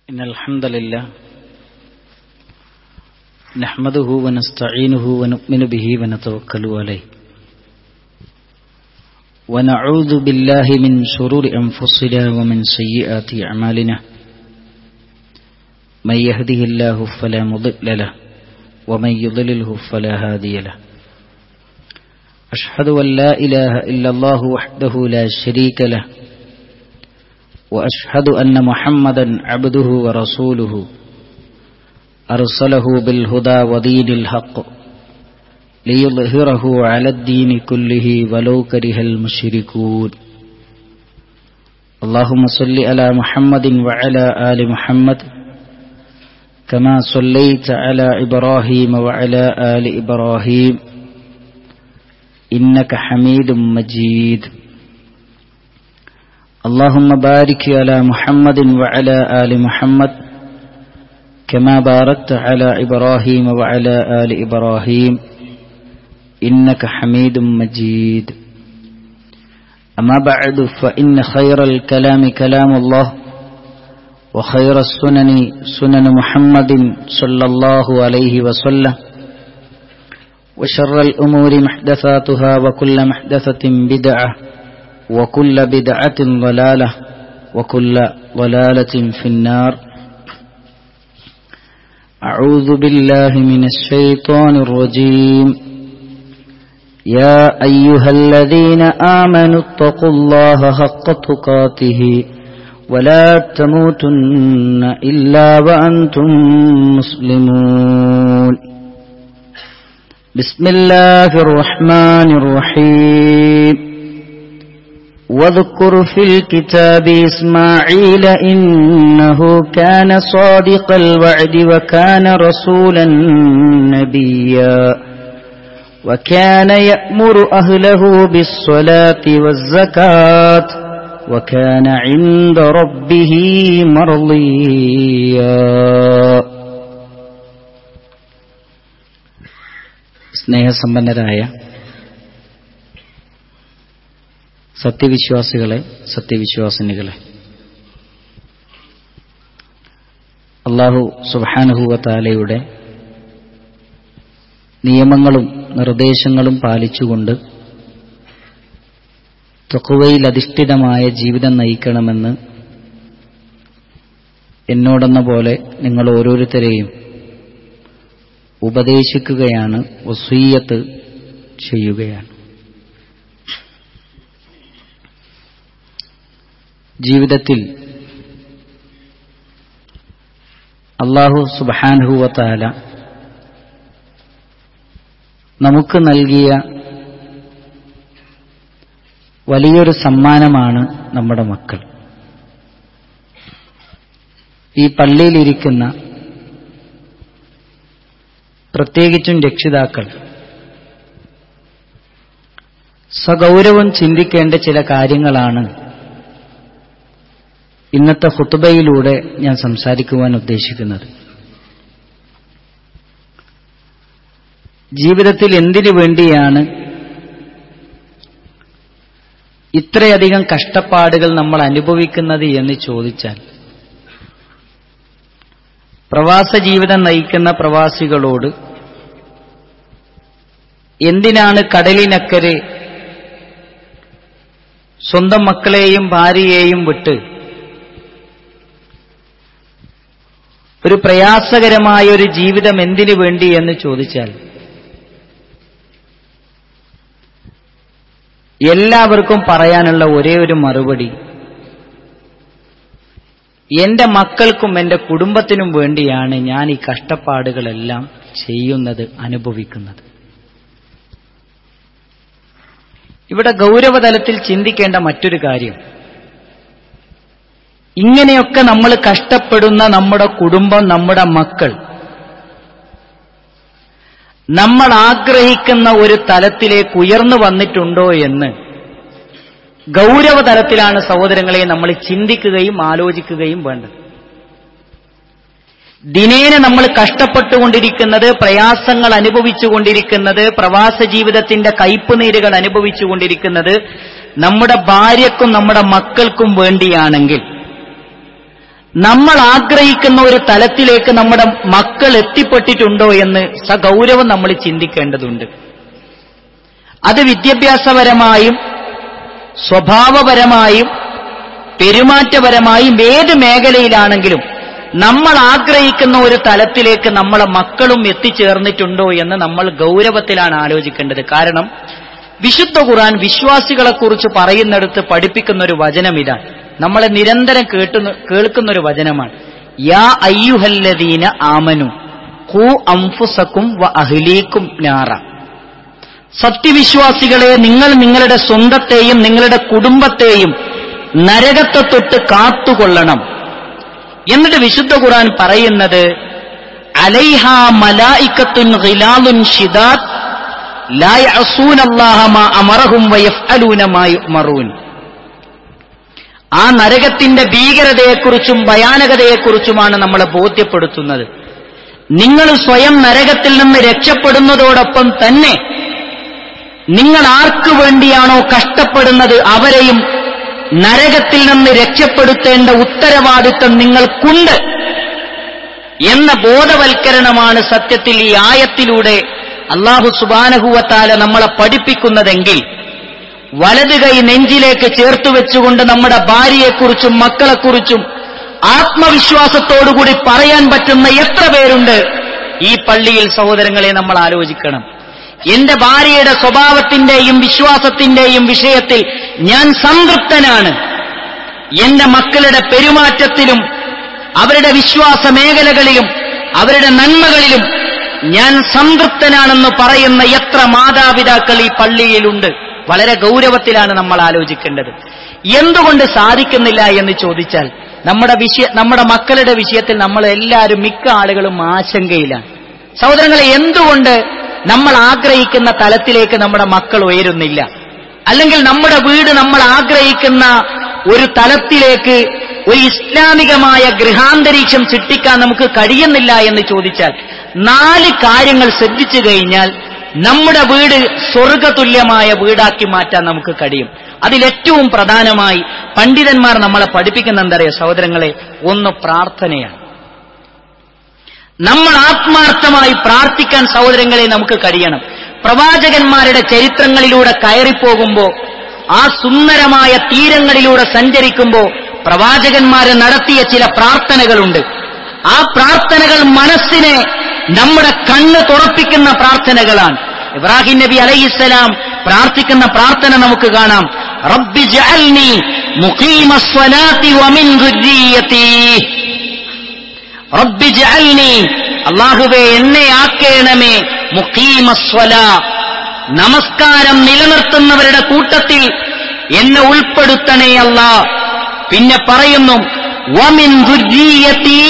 إن الحمد لله نحمده ونستعينه ونؤمن به ونتوكل عليه ونعوذ بالله من شرور أنفسنا ومن سيئات أعمالنا من يهده الله فلا مضل له ومن يضلله فلا هادي له أشهد أن لا إله إلا الله وحده لا شريك له وأشهد أن محمدا عبده ورسوله أرسله بالهدى ودين الحق ليظهره على الدين كله ولو كره المشركون اللهم صل على محمد وعلى آل محمد كما صليت على إبراهيم وعلى آل إبراهيم إنك حميد مجيد اللهم بارك على محمد وعلى آل محمد كما باركت على إبراهيم وعلى آل إبراهيم إنك حميد مجيد أما بعد فإن خير الكلام كلام الله وخير السنن سنن محمد صلى الله عليه وسلم وشر الأمور محدثاتها وكل محدثة بدعة وكل بدعة ضلالة وكل ضلالة في النار أعوذ بالله من الشيطان الرجيم يا أيها الذين آمنوا اتقوا الله حق تقاته ولا تموتن إلا وأنتم مسلمون بسم الله الرحمن الرحيم واذكر في الكتاب إسماعيل إنه كان صادق الوعد وكان رسولا نبيا وكان يأمر أهله بالصلاة والزكاة وكان عند ربه مرضيا സ്നേഹസമ്പന്നരായ സത്യവിശ്വാസികളെ, സത്യവിശ്വാസിനികളെ, അല്ലാഹു സുബ്ഹാനഹു വ തആലയുടെ നിയമങ്ങളും നിർദ്ദേശങ്ങളും പാലിച്ചുകൊണ്ട് തഖ്വയിൽ അധിഷ്ഠിതമായ ജീവിതം നയിക്കണമെന്ന് എന്നോടെന്ന പോലെ നിങ്ങൾ ഓരോരുത്തരെയും ഉപദേശിക്കുകയാണ്, വസിയ്യത്ത് ചെയ്യുകയാണ്. ജീവിതത്തിൽ അല്ലാഹു സുബ്ഹാനഹു വ തആല നമുക്ക് നൽകിയ വലിയൊരു സമ്മാനമാണ് നമ്മുടെ മക്കൾ. ഈ പള്ളിയിലിരിക്കുന്ന പ്രത്യേകിച്ചും രക്ഷിതാക്കൾ സഗൗരവം ചിന്തിക്കേണ്ട ചില കാര്യങ്ങളാണ് ഇന്നത്തെ ഖുത്ബയിലൂടെ ഞാൻ സംസാരിക്കുവാൻ ഉദ്ദേശിക്കുന്നത്. ജീവിതത്തിൽ എന്തിനു വേണ്ടിയാണ് ഇത്രയധികം കഷ്ടപ്പാടുകൾ നമ്മൾ അനുഭവിക്കുന്നത് എന്ന് ചോദിച്ചാൽ, പ്രവാസ ജീവിതം നയിക്കുന്ന പ്രവാസികളോട് എന്തിനാണ് കടലിനക്കരെ സ്വന്തം മക്കളെയും ഭാര്യയെയും വിട്ട് ഒരു പ്രയാസകരമായ ഒരു ജീവിതം എന്തിനു വേണ്ടി എന്ന് ചോദിച്ചാൽ, എല്ലാവർക്കും പറയാനുള്ള ഒരേ ഒരു മറുപടി, എന്റെ മക്കൾക്കും എന്റെ കുടുംബത്തിനും വേണ്ടിയാണ് ഞാൻ ഈ കഷ്ടപ്പാടുകളെല്ലാം ചെയ്യുന്നത്, അനുഭവിക്കുന്നത്. ഇവിടെ ഗൗരവതലത്തിൽ ചിന്തിക്കേണ്ട മറ്റൊരു കാര്യം, ഇങ്ങനെയൊക്കെ നമ്മൾ കഷ്ടപ്പെടുന്ന നമ്മുടെ കുടുംബം, നമ്മുടെ മക്കൾ നമ്മൾ ആഗ്രഹിക്കുന്ന ഒരു തലത്തിലേക്ക് ഉയർന്നു വന്നിട്ടുണ്ടോ എന്ന് ഗൗരവതലത്തിലാണ് സഹോദരങ്ങളെ നമ്മൾ ചിന്തിക്കുകയും ആലോചിക്കുകയും വേണ്ടത്. ദിനേന നമ്മൾ കഷ്ടപ്പെട്ടുകൊണ്ടിരിക്കുന്നത്, പ്രയാസങ്ങൾ അനുഭവിച്ചുകൊണ്ടിരിക്കുന്നത്, പ്രവാസ ജീവിതത്തിന്റെ കയ്പുനീരുകൾ അനുഭവിച്ചുകൊണ്ടിരിക്കുന്നത് നമ്മുടെ ഭാര്യക്കും നമ്മുടെ മക്കൾക്കും വേണ്ടിയാണെങ്കിൽ നമ്മൾ ആഗ്രഹിക്കുന്ന ഒരു തലത്തിലേക്ക് നമ്മുടെ മക്കൾ എത്തിപ്പെട്ടിട്ടുണ്ടോ എന്ന് സഗൗരവം നമ്മൾ ചിന്തിക്കേണ്ടതുണ്ട്. അത് വിദ്യാഭ്യാസപരമായും സ്വഭാവപരമായും പെരുമാറ്റപരമായും ഏത് മേഖലയിലാണെങ്കിലും നമ്മൾ ആഗ്രഹിക്കുന്ന ഒരു തലത്തിലേക്ക് നമ്മളെ മക്കളും എത്തിച്ചേർന്നിട്ടുണ്ടോ എന്ന് നമ്മൾ ഗൗരവത്തിലാണ് ആലോചിക്കേണ്ടത്. കാരണം വിശുദ്ധ ഖുർആൻ വിശ്വാസികളെക്കുറിച്ച് പറയുന്നിടത്ത് പഠിപ്പിക്കുന്ന ഒരു വചനം ഇതാണ്, നമ്മളെ നിരന്തരം കേൾക്കുന്നൊരു വചനമാണ്. യാ അയ്യുഹല്ലദീന ആമനു ഖൂ അൻഫുസകും വ അഹ്ലീകും നാറ. സത്യവിശ്വാസികളെ, നിങ്ങൾ നിങ്ങളുടെ സ്വന്തത്തെയും നിങ്ങളുടെ കുടുംബത്തെയും നരകത്തെ തൊട്ട് കാത്തുകൊള്ളണം. എന്നിട്ട് വിശുദ്ധ ഖുർആൻ പറയുന്നത് അലൈഹാ മലായികത്തുൻ ഗിലാലുൻ ശിദാദ് ലാ യഅസൂനല്ലാഹ മാ അമറഹും വയഫ്അലൂന മാ യുഅ്മറൂൻ. ആ നരകത്തിന്റെ ഭീകരതയെക്കുറിച്ചും ഭയാനകതയെക്കുറിച്ചുമാണ് നമ്മളെ ബോധ്യപ്പെടുത്തുന്നത്. നിങ്ങൾ സ്വയം നരകത്തിൽ നിന്ന് രക്ഷപ്പെടുന്നതോടൊപ്പം തന്നെ നിങ്ങൾ ആർക്കു വേണ്ടിയാണോ കഷ്ടപ്പെടുന്നത് അവരെയും നരകത്തിൽ നിന്ന് രക്ഷപ്പെടുത്തേണ്ട ഉത്തരവാദിത്വം നിങ്ങൾക്കുണ്ട് എന്ന ബോധവൽക്കരണമാണ് സത്യത്തിൽ ഈ ആയത്തിലൂടെ അല്ലാഹു സുബ്ഹാനഹു വ തആല നമ്മളെ പഠിപ്പിക്കുന്നതെങ്കിൽ, വലത് കൈ നെഞ്ചിലേക്ക് ചേർത്തു വെച്ചുകൊണ്ട് നമ്മുടെ ഭാര്യയെക്കുറിച്ചും മക്കളെക്കുറിച്ചും ആത്മവിശ്വാസത്തോടുകൂടി പറയാൻ പറ്റുന്ന എത്ര പേരുണ്ട് ഈ പള്ളിയിൽ? സഹോദരങ്ങളെ, നമ്മൾ ആലോചിക്കണം. എന്റെ ഭാര്യയുടെ സ്വഭാവത്തിന്റെയും വിശ്വാസത്തിന്റെയും വിഷയത്തിൽ ഞാൻ സംതൃപ്തനാണ്. എന്റെ മക്കളുടെ പെരുമാറ്റത്തിലും അവരുടെ വിശ്വാസ മേഖലകളിലും അവരുടെ നന്മകളിലും ഞാൻ സംതൃപ്തനാണെന്ന് പറയുന്ന എത്ര മാതാപിതാക്കൾ ഈ പള്ളിയിലുണ്ട്? വളരെ ഗൗരവത്തിലാണ് നമ്മൾ ആലോചിക്കേണ്ടത്. എന്തുകൊണ്ട് സാധിക്കുന്നില്ല എന്ന് ചോദിച്ചാൽ, നമ്മുടെ മക്കളുടെ വിഷയത്തിൽ നമ്മൾ എല്ലാവരും മിക്ക ആളുകളും ആശങ്കയിലാണ്. സഹോദരങ്ങളെ, എന്തുകൊണ്ട് നമ്മൾ ആഗ്രഹിക്കുന്ന തലത്തിലേക്ക് നമ്മുടെ മക്കൾ ഉയരുന്നില്ല? അല്ലെങ്കിൽ നമ്മുടെ വീട് നമ്മൾ ആഗ്രഹിക്കുന്ന ഒരു തലത്തിലേക്ക് ഒരു ഇസ്ലാമികമായ ഗൃഹാന്തരീക്ഷം സൃഷ്ടിക്കാൻ നമുക്ക് കഴിയുന്നില്ല എന്ന് ചോദിച്ചാൽ, 4 കാര്യങ്ങൾ ശ്രദ്ധിച്ചു കഴിഞ്ഞാൽ നമ്മുടെ വീട് സ്വർഗതുല്യമായ വീടാക്കി മാറ്റാൻ നമുക്ക് കഴിയും. അതിലേറ്റവും പ്രധാനമായി പണ്ഡിതന്മാർ നമ്മളെ പഠിപ്പിക്കുന്ന എന്തറിയോ സഹോദരങ്ങളെ? ഒന്ന് പ്രാർത്ഥനയാണ്. നമ്മൾ ആത്മാർത്ഥമായി പ്രാർത്ഥിക്കാൻ സഹോദരങ്ങളെ നമുക്ക് കഴിയണം. പ്രവാചകന്മാരുടെ ചരിത്രങ്ങളിലൂടെ കയറിപ്പോകുമ്പോൾ, ആ സുന്ദരമായ തീരങ്ങളിലൂടെ സഞ്ചരിക്കുമ്പോൾ പ്രവാചകന്മാര് നടത്തിയ ചില പ്രാർത്ഥനകളുണ്ട്. ആ പ്രാർത്ഥനകൾ മനസ്സിനെ, നമ്മുടെ കണ്ണ് തുറപ്പിക്കുന്ന പ്രാർത്ഥനകളാണ്. ഇബ്രാഹിം നബി അലൈഹിസ്സലാം പ്രാർത്ഥിക്കുന്ന പ്രാർത്ഥന നമുക്ക് കാണാം. റബ്ബി ജഅൽനി മുഖീമസ്സലാത്തി വമിൻ ദുർരിയതി. റബ്ബി ജഅൽനി, അല്ലാഹുവേ എന്നെ ആക്കേണമേ, മുഖീമസ്സലാ, നമസ്കാരം നിലനിർത്തുന്നവരുടെ കൂട്ടത്തിൽ എന്നെ ഉൾപ്പെടുത്തണേ അല്ലാ. പിന്നെ പറയുന്നു വമിൻ ദുർരിയതി,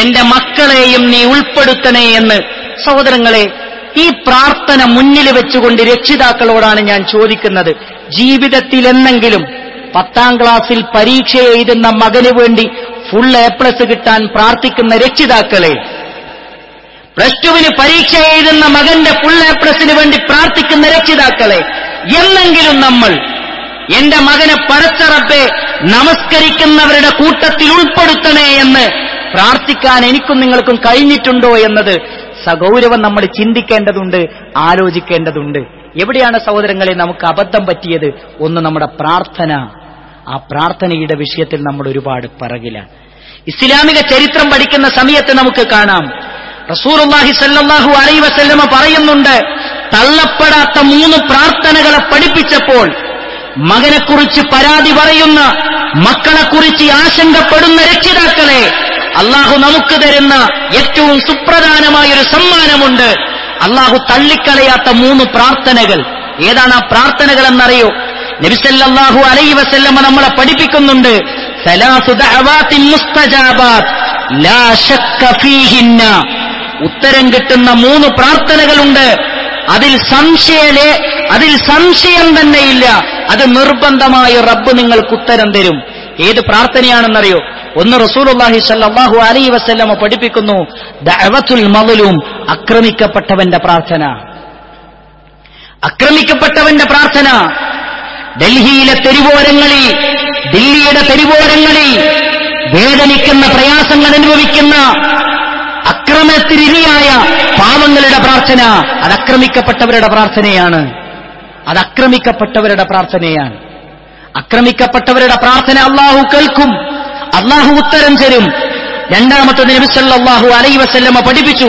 എന്റെ മക്കളെയും നീ ഉൾപ്പെടുത്തണേ എന്ന്. സഹോദരങ്ങളെ, ഈ പ്രാർത്ഥന മുന്നിൽ വെച്ചുകൊണ്ട് രക്ഷിതാക്കളോടാണ് ഞാൻ ചോദിക്കുന്നത്. ജീവിതത്തിൽ എന്നെങ്കിലും 10ാം ക്ലാസ്സിൽ പരീക്ഷ എഴുതുന്ന മകന് വേണ്ടി ഫുൾ A+ കിട്ടാൻ പ്രാർത്ഥിക്കുന്ന രക്ഷിതാക്കളെ, +2 പരീക്ഷ എഴുതുന്ന മകന്റെ ഫുൾ A+ വേണ്ടി പ്രാർത്ഥിക്കുന്ന രക്ഷിതാക്കളെ, എന്നെങ്കിലും നമ്മൾ എന്റെ മകനെ പടച്ച റബ്ബേ നമസ്കരിക്കുന്നവരുടെ കൂട്ടത്തിൽ ഉൾപ്പെടുത്തണേ എന്ന് പ്രാർത്ഥിക്കാൻ എനിക്കും നിങ്ങൾക്കും കഴിഞ്ഞിട്ടുണ്ടോ എന്നത് സഗൗരവം നമ്മൾ ചിന്തിക്കേണ്ടതുണ്ട്, ആലോചിക്കേണ്ടതുണ്ട്. എവിടെയാണ് സഹോദരങ്ങളെ നമുക്ക് അബദ്ധം പറ്റിയത്? ഒന്ന്, നമ്മുടെ പ്രാർത്ഥന. ആ പ്രാർത്ഥനയുടെ വിഷയത്തിൽ നമ്മൾ ഒരുപാട് പിറകിലാണ്. ഇസ്ലാമിക ചരിത്രം പഠിക്കുന്ന സമയത്ത് നമുക്ക് കാണാം, റസൂലുള്ളാഹി സ്വല്ലല്ലാഹു അലൈഹി വസല്ലമ പറയുന്നുണ്ട്, തള്ളപ്പെടാത്ത 3 പ്രാർത്ഥനകളെ പഠിപ്പിച്ചപ്പോൾ മകനെക്കുറിച്ച് പരാതി പറയുന്ന, മക്കളെക്കുറിച്ച് ആശങ്കപ്പെടുന്ന രക്ഷിതാക്കളെ, അള്ളാഹു നമുക്ക് തരുന്ന ഏറ്റവും സുപ്രധാനമായൊരു സമ്മാനമുണ്ട്. അള്ളാഹു തള്ളിക്കളയാത്ത 3 പ്രാർത്ഥനകൾ. ഏതാണ് ആ പ്രാർത്ഥനകൾ എന്നറിയോ? നബി സല്ലല്ലാഹു അലൈഹി വസല്ലമ നമ്മളെ പഠിപ്പിക്കുന്നുണ്ട്, സലാസു ദഅവാത്തിൻ മുസ്തജാബാത്ത് ലാ ശക്ക ഫീഹിന്ന. ഉത്തരം കിട്ടുന്ന 3 പ്രാർത്ഥനകളുണ്ട്. അതിൽ സംശയം തന്നെയില്ല. അത് നിർബന്ധമായി റബ്ബ് നിങ്ങൾക്ക് ഉത്തരം തരും. ഏത് പ്രാർത്ഥനയാണെന്നറിയോ? ഒന്ന്, റസൂലുള്ളാഹി സ്വല്ലല്ലാഹു അലൈഹി വസല്ലമ പഠിപ്പിക്കുന്നു, ദഅവത്തുൽ മദ്ലൂം, ആക്രമിക്കപ്പെട്ടവന്റെ പ്രാർത്ഥന. ആക്രമിക്കപ്പെട്ടവന്റെ പ്രാർത്ഥന. ദില്ലിയുടെ തെരുവോരങ്ങളിൽ വേദനിക്കുന്ന പ്രയാസങ്ങൾ അനുഭവിക്കുന്ന അക്രമത്തിനിരയായ പാവങ്ങളുടെ പ്രാർത്ഥന അത് ആക്രമിക്കപ്പെട്ടവരുടെ പ്രാർത്ഥനയാണ്. ആക്രമിക്കപ്പെട്ടവരുടെ പ്രാർത്ഥന അല്ലാഹു കേൾക്കും, അല്ലാഹു ഉത്തരം തരും. രണ്ടാമത്തെ നബി സല്ലല്ലാഹു അലൈഹി വസല്ലമ പഠിപ്പിച്ചു,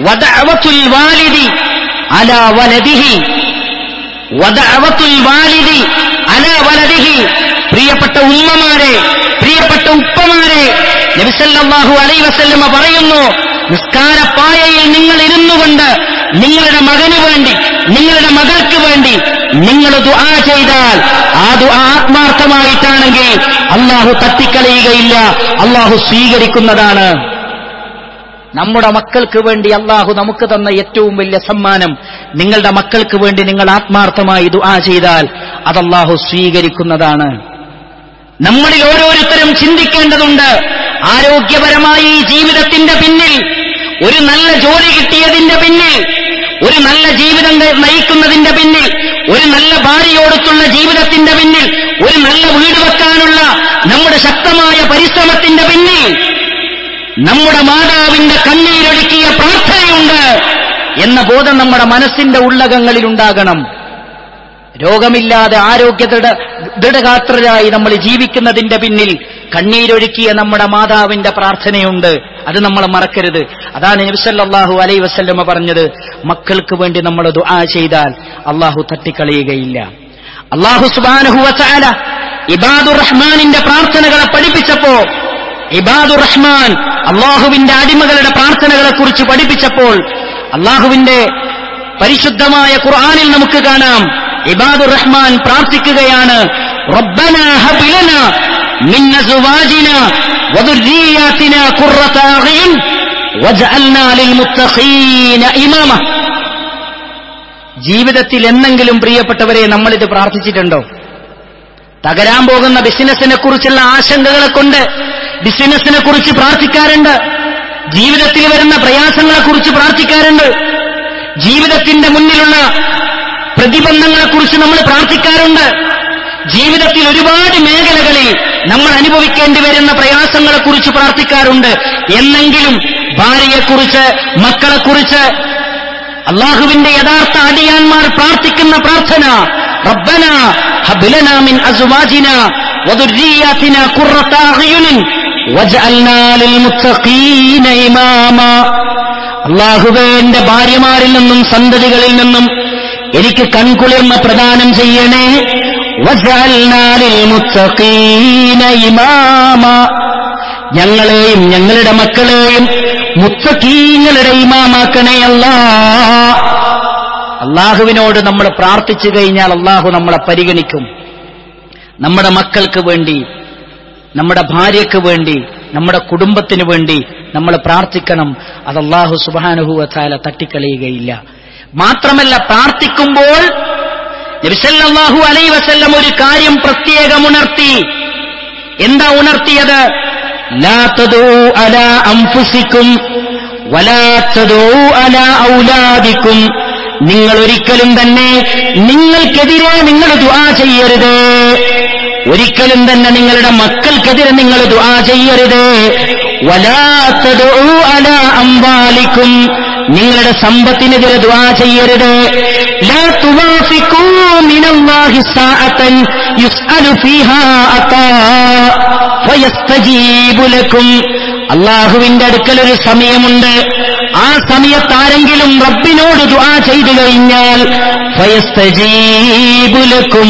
വദഅവത്തുൽ വാലിദി അലാ വലദിഹി, വദഅവത്തുൽ വാലിദി അലാ വലദിഹി. പ്രിയപ്പെട്ട ഉമ്മമാരെ, പ്രിയപ്പെട്ട ഉപ്പമാരെ, നബി സല്ലല്ലാഹു അലൈഹി വസല്ലമ പറയുന്നു, നിസ്കാരപ്പായയിൽ നിങ്ങൾ ഇരുന്നുകൊണ്ട് നിങ്ങളുടെ മകന് വേണ്ടി, നിങ്ങളുടെ മകൾക്ക് വേണ്ടി നിങ്ങൾ ദുആ ചെയ്താൽ ആ ദുആ ആത്മാർത്ഥമായിട്ടാണെങ്കിൽ അല്ലാഹു തട്ടിക്കളയുകയില്ല, അല്ലാഹു സ്വീകരിക്കുന്നതാണ്. നമ്മുടെ മക്കൾക്ക് വേണ്ടി അല്ലാഹു നമുക്ക് തന്ന ഏറ്റവും വലിയ സമ്മാനം, നിങ്ങളുടെ മക്കൾക്ക് വേണ്ടി നിങ്ങൾ ആത്മാർത്ഥമായി ദുആ ചെയ്താൽ അത് അല്ലാഹു സ്വീകരിക്കുന്നതാണ്. നമ്മളിൽ ഓരോരുത്തരും ചിന്തിക്കേണ്ടതുണ്ട്, ആരോഗ്യപരമായി ഈ ജീവിതത്തിന്റെ പിന്നിൽ, ഒരു നല്ല ജോലി കിട്ടിയതിന്റെ പിന്നിൽ, ഒരു നല്ല ജീവിതം നയിക്കുന്നതിന്റെ പിന്നിൽ, ഒരു നല്ല ഭാര്യയോടൊത്തുള്ള ജീവിതത്തിന്റെ പിന്നിൽ, ഒരു നല്ല വീട് വെക്കാനുള്ള നമ്മുടെ ശക്തമായ പരിശ്രമത്തിന്റെ പിന്നിൽ നമ്മുടെ മാതാവിന്റെ കണ്ണീരൊഴുക്കിയ പ്രാർത്ഥനയുണ്ട് എന്ന ബോധം നമ്മുടെ മനസ്സിന്റെ ഉള്ളകങ്ങളിൽ ഉണ്ടാകണം. രോഗമില്ലാതെ ആരോഗ്യ ദൃഢഗാത്രരായി നമ്മൾ ജീവിക്കുന്നതിന്റെ പിന്നിൽ കണ്ണീരൊഴുക്കിയ നമ്മുടെ മാതാവിന്റെ പ്രാർത്ഥനയുണ്ട്. അത് നമ്മൾ മറക്കരുത്. അതാണ് നബി സല്ലല്ലാഹു അലൈഹി വസല്ലമ പറഞ്ഞത്, മക്കൾക്ക് വേണ്ടി നമ്മൾ ദുആ ചെയ്താൽ അല്ലാഹു തട്ടിക്കളയുകയില്ല. അല്ലാഹു സുബ്ഹാനഹു വ തആല ഇബാദുർ റഹ്മാനിന്റെ പ്രാർത്ഥനകളെ പഠിപ്പിച്ചപ്പോ, ഇബാദുർ റഹ്മാൻ അല്ലാഹുവിന്റെ അടിമകളുടെ പ്രാർത്ഥനകളെ കുറിച്ച് പഠിപ്പിച്ചപ്പോൾ, അല്ലാഹുവിന്റെ പരിശുദ്ധമായ ഖുർആനിൽ നമുക്ക് കാണാം, ഇബാദുർ റഹ്മാൻ പ്രാർത്ഥിക്കുകയാണ്, റബ്ബനാ ഹബ് ലനാ മിൻ അസ്വാജിനാ വദുർരിയാതിനാ ഖുർറത അഅ്യുൻ വജഅൽനാ ലിൽമുത്തഖീന ഇമാമ. ജീവിതത്തിൽ എന്നെങ്കിലും പ്രിയപ്പെട്ടവരെ നമ്മളിത് പ്രാർത്ഥിച്ചിട്ടുണ്ടോ? തകരാൻ പോകുന്ന ബിസിനസിനെ കുറിച്ചുള്ള ആശങ്കകളെ കൊണ്ട് ബിസിനസിനെ കുറിച്ച് പ്രാർത്ഥിക്കാറുണ്ട്, ജീവിതത്തിൽ വരുന്ന പ്രയാസങ്ങളെ കുറിച്ച് പ്രാർത്ഥിക്കാറുണ്ട്, ജീവിതത്തിന്റെ മുന്നിലുള്ള പ്രതിബന്ധങ്ങളെക്കുറിച്ച് നമ്മൾ പ്രാർത്ഥിക്കാറുണ്ട്, ജീവിതത്തിൽ ഒരുപാട് മേഖലകളിൽ നമ്മൾ അനുഭവിക്കേണ്ടി വരുന്ന പ്രയാസങ്ങളെക്കുറിച്ച് പ്രാർത്ഥിക്കാറുണ്ട്. എന്നെങ്കിലും ഭാര്യയെക്കുറിച്ച്, മക്കളെക്കുറിച്ച്, അല്ലാഹുവിന്റെ യഥാർത്ഥ അടിയാന്മാർ പ്രാർത്ഥിക്കുന്ന പ്രാർത്ഥന, റബ്ബനാ ഹബ് ലനാ മിൻ അസ്വാജിനാ വദുർരിയാതിനാ ഖുർറത അഅ്യുൻ വജഅൽനാ ലിൽമുത്തഖീന ഇമാമ. അല്ലാഹുവേ, എന്റെ ഭാര്യമാരിൽ നിന്നും സന്തതികളിൽ നിന്നും എനിക്ക് കൺകുളിർമ പ്രദാനം ചെയ്യണേ. വജഅൽനാ ലിൽമുത്തഖീന ഇമാമ. ഞങ്ങളെയും ഞങ്ങളുടെ മക്കളെയും മുത്തഖീങ്ങളുടെ ഇമാമാക്കണേ അല്ലാഹ്. അല്ലാഹുവിനോട് നമ്മൾ പ്രാർത്ഥിച്ചു കഴിഞ്ഞാൽ അല്ലാഹു നമ്മളെ പരിഗണിക്കും. നമ്മുടെ മക്കൾക്ക് വേണ്ടി, നമ്മുടെ ഭാര്യയ്ക്ക് വേണ്ടി, നമ്മുടെ കുടുംബത്തിന് വേണ്ടി നമ്മൾ പ്രാർത്ഥിക്കണം. അത് അല്ലാഹു സുബ്ഹാനഹു വ തആല തട്ടിക്കളയുകയില്ല. മാത്രമല്ല, പ്രാർത്ഥിക്കുമ്പോൾ നബി സല്ലല്ലാഹു അലൈഹി വസല്ലം ഒരു കാര്യം പ്രത്യേകം ഉണർത്തി. എന്താ ഉണർത്തിയത്? ലാ തദൂ അലാ അൻഫുസികും വലാ തദൂ അലാ ഔലാദികും. നിങ്ങൾ ഒരിക്കലും തന്നെ നിങ്ങൾക്കെതിരെ നിങ്ങൾ ദുആ ചെയ്യരുത്. ഒരിക്കലും തന്നെ നിങ്ങളുടെ മക്കൾക്കെതിരെ നിങ്ങൾ ദുആ ചെയ്യരുത്. വലാ തദൂ അലാ അംവാലികും. നിങ്ങളുടെ സമ്പത്തിനെതിരെ ദുആ ചെയ്യരുത്. ലാ തുവാഫിഖൂ മിനല്ലാഹി സാഅതൻ യുസ്അലു ഫീഹാ അതാ ഫയസ്തജീബു ലക്കും. അല്ലാഹുവിന്റെ അടുക്കൽ ഒരു സമയമുണ്ട്. ആ സമയത്ത് ആരെങ്കിലും റബ്ബിനോട് ദുആ ചെയ്തു കഴിഞ്ഞാൽ ഫയസ്തജീബു ലക്കും,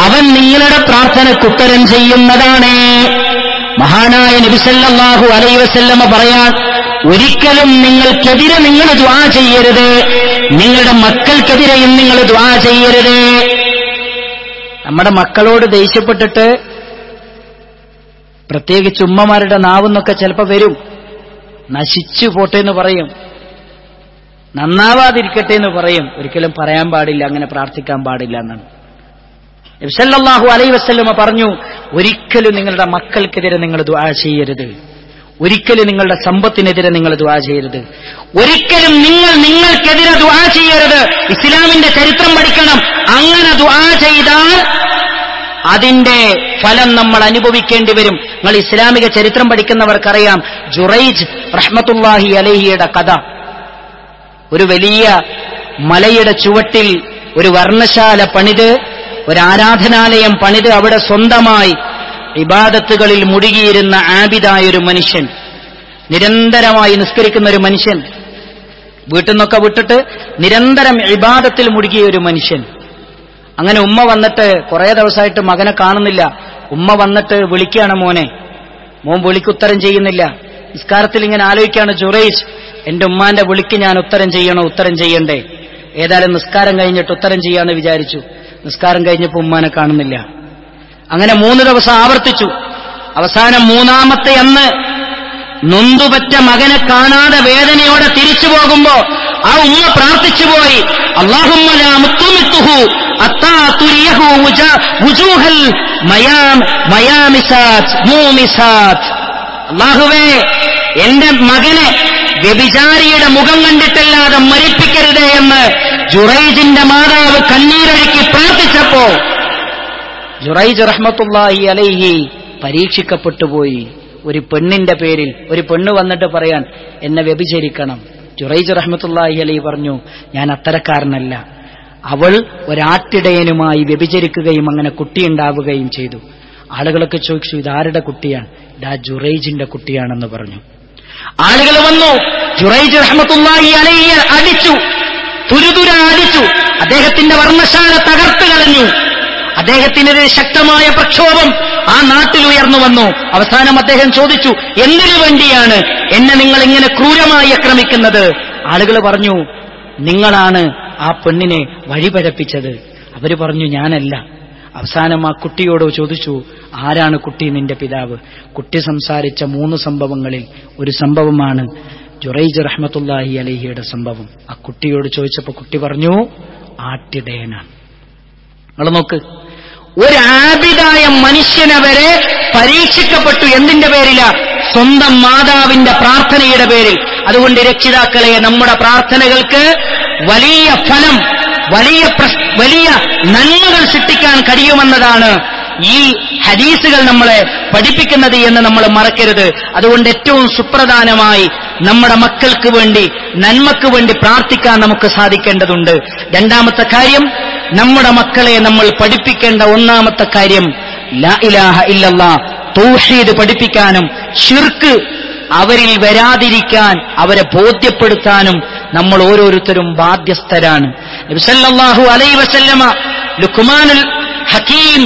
അവൻ നിങ്ങളുടെ പ്രാർത്ഥനയ്ക്ക് ഉത്തരം ചെയ്യുന്നതാണ്. മഹാനായ നബി സല്ലല്ലാഹു അലൈഹി വസല്ലമ പറയാൻ, ഒരിക്കലും നിങ്ങൾക്കെതിരെ നിങ്ങൾ ദുആ ചെയ്യരുത്, നിങ്ങളുടെ മക്കൾക്കെതിരെയും നിങ്ങൾ ദുആ ചെയ്യരുത്. നമ്മുടെ മക്കളോട് ദേഷ്യപ്പെട്ടിട്ട്, പ്രത്യേകിച്ച് ഉമ്മമാരുടെ നാവെന്നൊക്കെ ചിലപ്പോൾ വരും, നശിച്ചു പോട്ടെ എന്ന് പറയും, നന്നാവാതിരിക്കട്ടെ എന്ന് പറയും. ഒരിക്കലും പറയാൻ പാടില്ല, അങ്ങനെ പ്രാർത്ഥിക്കാൻ പാടില്ല എന്നാണ് നബി സല്ലല്ലാഹു അലൈഹി വസല്ലമ പറഞ്ഞു. ഒരിക്കലും നിങ്ങളുടെ മക്കൾക്കെതിരെ നിങ്ങൾ ദുആ ചെയ്യരുത്, ഒരിക്കലും നിങ്ങളുടെ സമ്പത്തിനെതിരെ നിങ്ങൾ ദുആ ചെയ്യരുത്, ഒരിക്കലും നിങ്ങൾക്കെതിരെ ദുആ ചെയ്യരുത്. ഇസ്ലാമിന്റെ ചരിത്രം പഠിക്കണം. അങ്ങനെ ദുആ ചെയ്താൽ അതിന്റെ ഫലം നമ്മൾ അനുഭവിക്കേണ്ടി വരും. നിങ്ങൾ ഇസ്ലാമിക ചരിത്രം പഠിക്കുന്നവർക്കറിയാം ജുറൈജ് റഹ്മത്തുള്ളാഹി അലൈഹിയുടെ കഥ. ഒരു വലിയ മലയുടെ ചുവട്ടിൽ ഒരു വർണ്ണശാല പണിത്, ഒരു ആരാധനാലയം പണിത്, അവിടെ സ്വന്തമായി ഇബാദത്തുകളിൽ മുഴുകിയിരുന്ന ആബിദായൊരു മനുഷ്യൻ, നിരന്തരമായി നിസ്കരിക്കുന്ന ഒരു മനുഷ്യൻ, വീട്ടിൽ നിന്നൊക്കെ വിട്ടിട്ട് നിരന്തരം ഇബാദത്തിൽ മുഴുകിയ ഒരു മനുഷ്യൻ. അങ്ങനെ ഉമ്മ വന്നിട്ട് കുറെ ദിവസമായിട്ട് മകനെ കാണുന്നില്ല. ഉമ്മ വന്നിട്ട് വിളിക്കുകയാണ് മോനെ. മോൻ വിളിക്കുത്തരം ചെയ്യുന്നില്ല. നിസ്കാരത്തിൽ ഇങ്ങനെ ആലോചിക്കുകയാണ് ജുറൈജ്, എന്റെ ഉമ്മാന്റെ വിളിക്ക് ഞാൻ ഉത്തരം ചെയ്യണോ, ഉത്തരം ചെയ്യണ്ടേ? ഏതായാലും നിസ്കാരം കഴിഞ്ഞിട്ട് ഉത്തരം ചെയ്യാന്ന് വിചാരിച്ചു. നിസ്കാരം കഴിഞ്ഞപ്പോൾ ഉമ്മാനെ കാണുന്നില്ല. അങ്ങനെ 3 ദിവസം ആവർത്തിച്ചു. അവസാനം 3ാമത്തെ അന്ന് നൊന്തുപറ്റ മകനെ കാണാതെ വേദനയോടെ തിരിച്ചു പോകുമ്പോ ആ ഉമ്മ പ്രാർത്ഥിച്ചുപോയി, അല്ലാഹുമ്മ ലാ മുത്തുമിത്തുഹു അത്താ തുരിയഹു വുജൂഹൽ മയാമിസാത്ത് മൂമിസാത്ത്. അല്ലാഹുവേ, എന്റെ മകനെ വ്യഭിചാരിയുടെ മുഖം കണ്ടിട്ടല്ലാതെ മരിപ്പിക്കരുതേ എന്ന് ജുറൈജിന്റെ മാതാവ് കണ്ണീരൊഴുക്കി പ്രാർത്ഥിച്ചപ്പോ ജുറൈജ് റഹ്മത്തുള്ളാഹി അലൈഹി പരീക്ഷിക്കപ്പെട്ടുപോയി. ഒരു പെണ്ണിന്റെ പേരിൽ ഒരു പെണ്ണ് വന്നിട്ട് പറയാൻ, എന്നെ വ്യഭിചരിക്കണം. ജുറൈജ് റഹ്മത്തുള്ളാഹി അലൈഹി പറഞ്ഞു, ഞാൻ അത്തരക്കാരനല്ല. അവൾ ഒരാട്ടിടയനുമായി വ്യഭിചരിക്കുകയും അങ്ങനെ കുട്ടിയുണ്ടാവുകയും ചെയ്തു. ആളുകളൊക്കെ ചോദിച്ചു, ഇതാരുടെ കുട്ടിയാണ്? ഇതാ ജുറൈജിന്റെ കുട്ടിയാണെന്ന് പറഞ്ഞു. ആളുകൾ വന്നു, ജുറൈജ് റഹ്മത്തുള്ളാഹി അലൈഹി അടിച്ചു, തുരുതുര അടിച്ചു. അദ്ദേഹത്തിന്റെ വർണ്ണശാല തകർത്തു കളഞ്ഞു. അദ്ദേഹത്തിനെതിരെ ശക്തമായ പ്രക്ഷോഭം ആ നാട്ടിൽ ഉയർന്നു വന്നു. അവസാനം അദ്ദേഹം ചോദിച്ചു, എന്തിനു വേണ്ടിയാണ് എന്നെ നിങ്ങൾ ഇങ്ങനെ ക്രൂരമായി ആക്രമിക്കുന്നത്? ആളുകൾ പറഞ്ഞു, നിങ്ങളാണ് ആ പെണ്ണിനെ വഴിപഴപ്പിച്ചത്. അവര് പറഞ്ഞു, ഞാനല്ല. അവസാനം ആ കുട്ടിയോട് ചോദിച്ചു, ആരാണ് കുട്ടി? നിന്റെ പിതാവ്. കുട്ടി സംസാരിച്ച 3 സംഭവങ്ങളിൽ ഒരു സംഭവമാണ് ജുറൈജ് റഹ്മത്തുള്ളാഹി അലൈഹിയുടെ സംഭവം. ആ കുട്ടിയോട് ചോദിച്ചപ്പോൾ കുട്ടി പറഞ്ഞു, ആട്ടിടയനാണ്. നിങ്ങൾ നോക്ക്, ഒരു ആബിദായ മനുഷ്യനെ വരെ പരീക്ഷിക്കപ്പെട്ടു. എന്തിന്റെ പേരില? സ്വന്തം മാതാവിന്റെ പ്രാർത്ഥനയുടെ പേരിൽ. അതുകൊണ്ട് രക്ഷിതാക്കളെ, നമ്മുടെ പ്രാർത്ഥനകൾക്ക് വലിയ ഫലം, വലിയ നന്മകൾ സൃഷ്ടിക്കാൻ കഴിയുമെന്നതാണ് ഈ ഹദീസുകൾ നമ്മളെ പഠിപ്പിക്കുന്നത് എന്ന് നമ്മൾ മറക്കരുത്. അതുകൊണ്ട് ഏറ്റവും സുപ്രധാനമായി നമ്മുടെ മക്കൾക്ക് വേണ്ടി, നന്മക്ക് വേണ്ടി പ്രാർത്ഥിക്കാൻ നമുക്ക് സാധിക്കേണ്ടതുണ്ട്. 2ാമത്തെ കാര്യം, നമ്മുടെ മക്കളെ നമ്മൾ പഠിപ്പിക്കേണ്ട 1ാമത്തെ കാര്യം ലാ ഇലാഹ ഇല്ലല്ലാഹ്, തൗഹീദ് പഠിപ്പിക്കാനും ശിർക്ക് അവരിൽ വരാതിരിക്കാൻ അവരെ ബോധ്യപ്പെടുത്താനും നമ്മൾ ഓരോരുത്തരും ബാധ്യസ്ഥരാണ്. നബി സല്ലല്ലാഹു അലൈഹി വസല്ലമ ലുഖ്മാനുൽ ഹകീം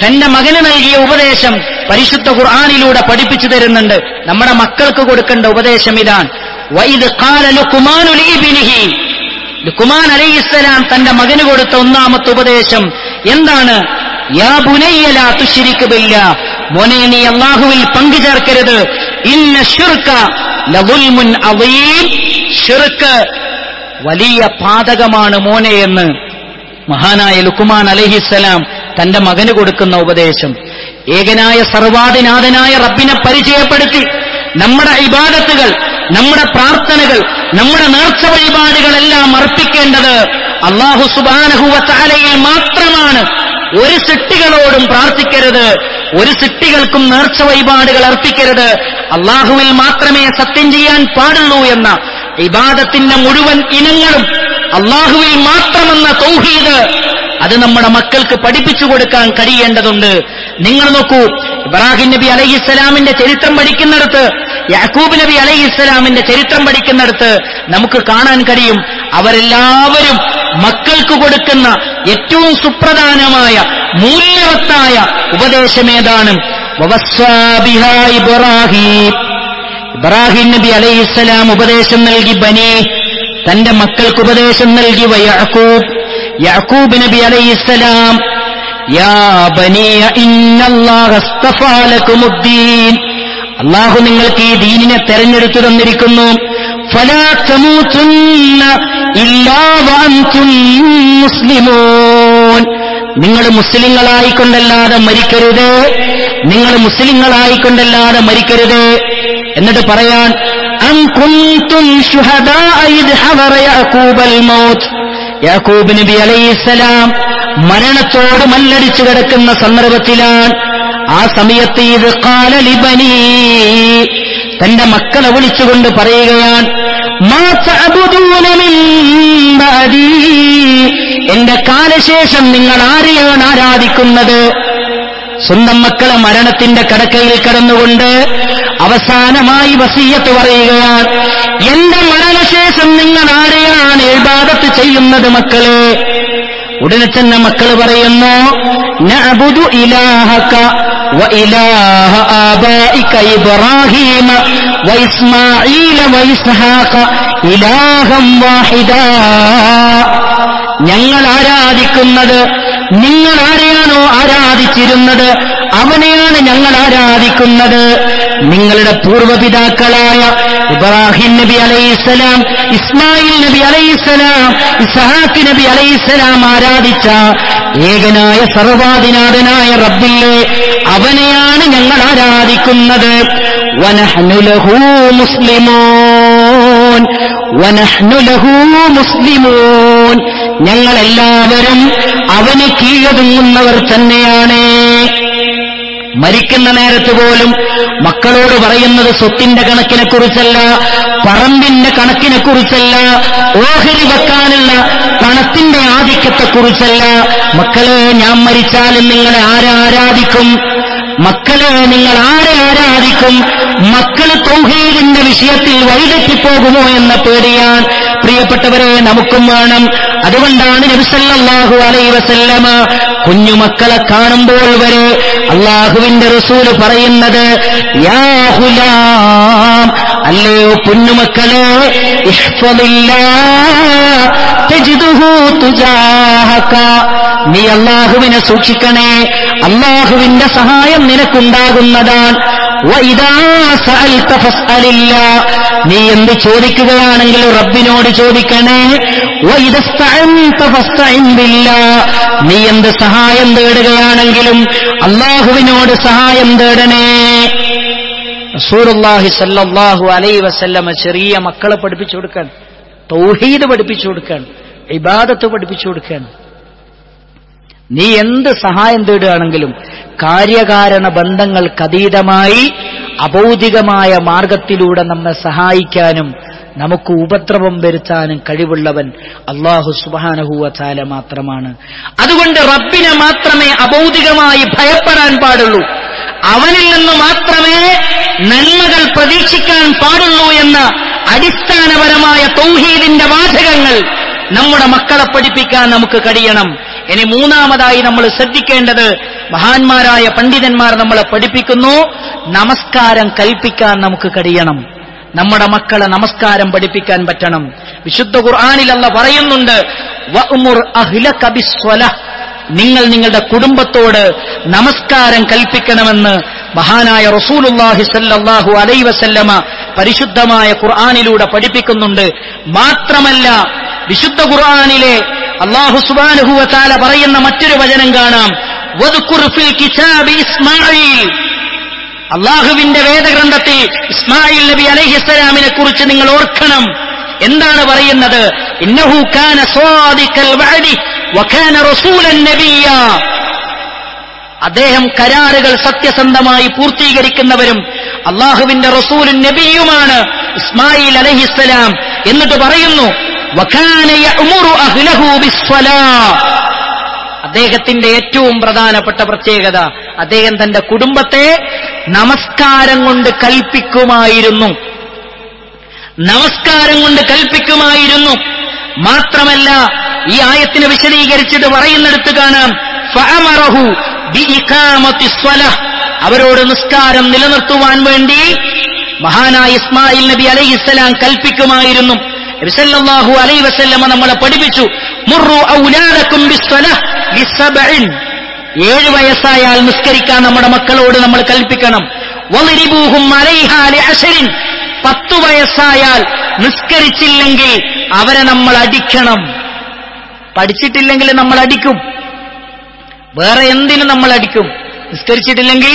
തന്റെ മകന് നൽകിയ ഉപദേശം പരിശുദ്ധ ഖുർആനിലൂടെ പഠിപ്പിച്ചു തരുന്നുണ്ട്. നമ്മുടെ മക്കൾക്ക് കൊടുക്കേണ്ട ഉപദേശം ഇതാണ്. വഇദ് ഖാല ലുഖ്മാനു ലിബ്നിഹി, ലുഖ്മാൻ അലൈഹിസ്സലാം തന്റെ മകന് കൊടുത്ത 1ാമത്തെ ഉപദേശം എന്താണ്? യാ ബുനയ്യ ലാ തുശ്രിക് ബില്ലാഹ്, മോനെ നീ അല്ലാഹുവിൽ പങ്കുചേർക്കരുത്. ഇന്ന ശിർക ലദുൽമുൻ അദീം, ശിർക്ക് വലിയ പാതകമാണ് മോനെ എന്ന് മഹാനായ ലുഖ്മാൻ അലൈഹിസ്സലാം തന്റെ മകന് കൊടുക്കുന്ന ഉപദേശം. ഏകനായ സർവാധിനാഥനായ റബ്ബിനെ പരിചയപ്പെടുത്തി നമ്മുടെ ഇബാദത്തുകൾ, നമ്മുടെ പ്രാർത്ഥനകൾ, നമ്മുടെ നേർച്ച വഴിപാടുകളെല്ലാം അർപ്പിക്കേണ്ടത് അല്ലാഹു സുബ്ഹാനഹു വ തആലയിൽ മാത്രമാണ്. ഒരു സൃഷ്ടികളോടും പ്രാർത്ഥിക്കരുത്, ഒരു സൃഷ്ടികൾക്കും നേർച്ച വഴിപാടുകൾ അർപ്പിക്കരുത്. അല്ലാഹുവിൽ മാത്രമേ സത്യം ചെയ്യാൻ പാടുള്ളൂ എന്ന ഇബാദത്തിന്റെ മുഴുവൻ ഇനങ്ങളും അല്ലാഹുവിൽ മാത്രമെന്ന തൗഹീദ്, അത് നമ്മുടെ മക്കൾക്ക് പഠിപ്പിച്ചു കൊടുക്കാൻ കഴിയേണ്ടതുണ്ട്. നിങ്ങൾ നോക്കൂ, ഇബ്രാഹിം നബി അലൈഹിസ്സലാമിന്റെ ചരിത്രം പഠിക്കുന്നിടത്ത്, യാക്കൂബ് നബി അലൈഹിസ്സലാമിന്റെ ചരിത്രം പഠിക്കുന്നിടത്ത് നമുക്ക് കാണാൻ കഴിയും, അവരെല്ലാവരും മക്കൾക്ക് കൊടുക്കുന്ന ഏറ്റവും സുപ്രധാനമായ മൂല്യവത്തായ ഉപദേശമേതാണ്? ഇബ്രാഹിം നബി അലൈഹിസ്സലാം ഉപദേശം നൽകി, ബനി, തന്റെ മക്കൾക്ക് ഉപദേശം നൽകി. യാക്കൂബ് നബി അലൈഹിസ്സലാം, യാ ബനിയ ഇന്നല്ലാഹ അസ്തഫാ ലകുമുദ്ദീൻ, അല്ലാഹു നിങ്ങൾക്ക് ഈ ദീനിനെ തെരഞ്ഞെടുത്തു തന്നിരിക്കുന്നു. ഫലാ തമൂതുന്ന ഇല്ലാ വഅൻതും മുസ്ലിമൂൻ, നിങ്ങൾ മുസ്ലിങ്ങളായിക്കൊണ്ടല്ലാതെ മരിക്കരുത്, നിങ്ങൾ മുസ്ലിങ്ങളായിക്കൊണ്ടല്ലാതെ മരിക്കരുത്. എന്നിട്ട് പറയാൻ, അം കുൻതും ശുഹദാ ഇദ് ഹദറ യാക്കൂബൽ മൗത്ത്, യാക്കൂബ് നബി അലൈഹിസ്സലാം മരണത്തോട് മല്ലടിച്ചു കിടക്കുന്ന സന്ദർഭത്തിലാണ്. ആ സമയത്ത് ഇത് ഖാല ലിബനീ, തന്റെ മക്കളെ വിളിച്ചുകൊണ്ട് പറയുകയാണ്, മാ തഅബുദൂന മിൻ ബഅദീ, എന്റെ കാലശേഷം നിങ്ങൾ ആരെയാണ് ആരാധിക്കുന്നത്? സ്വന്തം മക്കളെ മരണത്തിന്റെ കടക്കയിൽ കടന്നുകൊണ്ട് അവസാനമായി വസിയ്യത്ത് പറയുകയാണ്, എന്റെ മരണശേഷം നിങ്ങൾ ആരെയാണ് ഇബാദത്ത് ചെയ്യുന്നത് മക്കളെ? ഉടനെ തന്നെ മക്കൾ പറയുന്നു, നഅബുദു ഇലാഹക വ ഇലാഹ ആബാഇക ഇബ്രാഹീമ വ ഇസ്മാഈല വ ഇസ്ഹാഖ ഇലാഹം വാഹിദാ. ഞങ്ങൾ ആരാധിക്കുന്നത് നിങ്ങൾ ആരെയാണോ ആരാധിച്ചിരുന്നത് അവനെയാണ് ഞങ്ങൾ ആരാധിക്കുന്നത്. നിങ്ങളുടെ പൂർവ്വപിതാക്കളായ ഇബ്രാഹിം നബി അലൈഹിസ്സലാം, ഇസ്മായിൽ നബി അലൈഹിസ്സലാം, ഇസ്ഹാഖ് നബി അലൈഹിസ്സലാം ആരാധിച്ച ഏകനായ സർവാധിനാഥനായ റബ്ബില്ലേ, അവനെയാണ് ഞങ്ങൾ ആരാധിക്കുന്നത്. വനഹ്നു ലഹു മുസ്ലിമൂൻ, വനഹ്നു ലഹു മുസ്ലിമൂൻ, ഞങ്ങളെല്ലാവരും അവന് കീഴടങ്ങുന്നവർ തന്നെയാണ്. മരിക്കുന്ന നേരത്ത് പോലും മക്കളോട് പറയുന്നത് സ്വത്തിന്റെ കണക്കിനെക്കുറിച്ചല്ല, പറമ്പിന്റെ കണക്കിനെക്കുറിച്ചല്ല, ഓഹരി വെക്കാനുള്ള പണത്തിന്റെ ആധിക്യത്തെക്കുറിച്ചല്ല. മക്കളെ, ഞാൻ മരിച്ചാലും നിങ്ങളെ ആരാധിക്കും? മക്കളെ, നിങ്ങൾ ആരെ ആരാധിക്കും? മക്കള് തൗഹീദിന്റെ വിഷയത്തിൽ വഴിതെറ്റിപ്പോകുമോ എന്ന പേടിയാൻ പ്രിയപ്പെട്ടവരെ നമുക്കും വേണം. അതുകൊണ്ടാണ് നബി സല്ലല്ലാഹു അലൈഹി വസല്ലമ കുഞ്ഞുമക്കളെ കാണുമ്പോൾ വരെ അല്ലാഹുവിന്റെ റസൂല് പറയുന്നത്, യാ ഗുലാം, അല്ലയോ പൊന്നുമക്കളെ, ഇഹ്ഫദില്ലാഹ് തജിദുഹു തുജാഹക, നീ അല്ലാഹുവിനെ സൂക്ഷിക്കണേ, അല്ലാഹുവിന്റെ സഹായം നിനക്കുണ്ടാകുന്നതാണ്. വഇദാ സഅൽത ഫസ്അലില്ലാഹ്, നീ എന്ത് ചോദിക്കുകയാണെങ്കിലും റബ്ബിനോട് ചോദിക്കണേ. വഇദസ്തഅൻത ഫസ്തഇൻ ബില്ലാഹ്, നീ എന്ത് സഹായം തേടുകയാണെങ്കിലും അല്ലാഹുവിനോട് സഹായം തേടണേ. റസൂലുള്ളാഹി സ്വല്ലല്ലാഹു അലൈഹി വസല്ലമ ചെറിയ മക്കളെ പഠിപ്പിച്ചു കൊടുക്കാൻ, തൗഹീദ് പഠിപ്പിച്ചു കൊടുക്കാൻ, ഇബാദത്ത് പഠിപ്പിച്ചു കൊടുക്കാൻ. നീ എന്ത് സഹായം തേടുകയാണെങ്കിലും കാര്യകാരണ ബന്ധങ്ങൾക്കതീതമായി അഭൗതികമായ മാർഗത്തിലൂടെ നമ്മെ സഹായിക്കാനും നമുക്ക് ഉപദ്രവം വരുത്താനും കഴിവുള്ളവൻ അല്ലാഹു സുബ്ഹാനഹു വ തആല മാത്രമാണ്. അതുകൊണ്ട് റബ്ബിനെ മാത്രമേ അഭൗതികമായി ഭയപ്പെടാൻ പാടുള്ളൂ, അവനിൽ നിന്ന് മാത്രമേ നന്മകൾ പ്രതീക്ഷിക്കാൻ പാടുള്ളൂ എന്ന അടിസ്ഥാനപരമായ തൗഹീദിന്റെ വാചകങ്ങൾ നമ്മുടെ മക്കളെ പഠിപ്പിക്കാൻ നമുക്ക് കഴിയണം. ഇനി മൂന്നാമതായി നമ്മൾ ശ്രദ്ധിക്കേണ്ടത്, മഹാന്മാരായ പണ്ഡിതന്മാർ നമ്മളെ പഠിപ്പിക്കുന്നു, നമസ്കാരം കൽപ്പിക്കാൻ നമുക്ക് കഴിയണം. നമ്മുടെ മക്കളെ നമസ്കാരം പഠിപ്പിക്കാൻ പറ്റണം. വിശുദ്ധ ഖുർആനിൽ അല്ലാഹ് പറയുന്നുണ്ട്, വഅ്മുർ അഹ്ലക ബിസ്സലാഹ്, നിങ്ങൾ നിങ്ങളുടെ കുടുംബത്തോട് നമസ്കാരം കൽപ്പിക്കണമെന്ന് മഹാനായ റസൂലുള്ളാഹി സ്വല്ലല്ലാഹു അലൈഹി വസല്ലമ പരിശുദ്ധമായ ഖുർആനിലൂടെ പഠിപ്പിക്കുന്നുണ്ട്. മാത്രമല്ല, വിശുദ്ധ ഖുർആനിലെ അല്ലാഹു സുബ്ഹാനഹു വ തആല പറയുന്ന മറ്റൊരു വചനം കാണാം, വദ്കുർ ഫിൽ കിതാബി ഇസ്മാഈൽ, അല്ലാഹുവിന്റെ വേദഗ്രന്ഥത്തിൽ ഇസ്മായിൽ നബി അലൈഹിസ്സലാമിനെ കുറിച്ച് നിങ്ങൾ ഓർക്കണം. എന്താണ് പറയുന്നത്? ഇന്നഹു കാന സ്വാദിഖൽ വഅദി വകാന റസൂലൻ നബിയ്യ, അദ്ദേഹം കരാറുകൾ സത്യസന്ധമായി പൂർത്തീകരിക്കുന്നവരും അല്ലാഹുവിന്റെ റസൂലും നബിയുമാണ് ഇസ്മായിൽ അലൈഹിസ്സലാം. എന്നിട്ട് പറയുന്നു, വകാന യഅ്മുറു അഹ്ലഹു ബിസ്സലാഹ്, അദ്ദേഹത്തിന്റെ ഏറ്റവും പ്രധാനപ്പെട്ട പ്രത്യേകത, അദ്ദേഹം തന്റെ കുടുംബത്തെ നമസ്കാരം കൊണ്ട് കൽപ്പിക്കുമായിരുന്നു. നമസ്കാരം കൊണ്ട് കൽപ്പിക്കുമായിരുന്നു. മാത്രമല്ല, ഈ ആയത്തിനെ വിശദീകരിച്ചിട്ട് പറയുന്നിടത്ത് കാണാം, ഫഅമറഹു ബിഇഖാമത്തിസ് സ്വലാഹ്, അവരോട് നിസ്കാരം നിലനിർത്തുവാൻ വേണ്ടി മഹാനായ ഇസ്മായിൽ നബി അലൈഹിസ്സലാം കൽപ്പിക്കുമായിരുന്നു. നബി സല്ലല്ലാഹു അലൈഹി വസല്ലമ നമ്മളെ പഠിപ്പിച്ചു, മുറു ഔലാദകും ബിസ്സലാഹ് ലിസബഇൻ, 7 വയസ്സായാൽ നിസ്കരിക്കാൻ നമ്മുടെ മക്കളോട് നമ്മൾ കൽപ്പിക്കണം. വളിരിബൂഹും അലൈഹാ ലിഅശരിൻ, 10 വയസ്സായാൽ നിസ്കരിച്ചില്ലെങ്കിൽ അവരെ നമ്മൾ അടിക്കണം. പഠിച്ചിട്ടില്ലെങ്കിൽ നമ്മൾ അടിക്കും. വേറെ എന്തിനും നമ്മൾ അടിക്കും. നിസ്കരിച്ചിട്ടില്ലെങ്കിൽ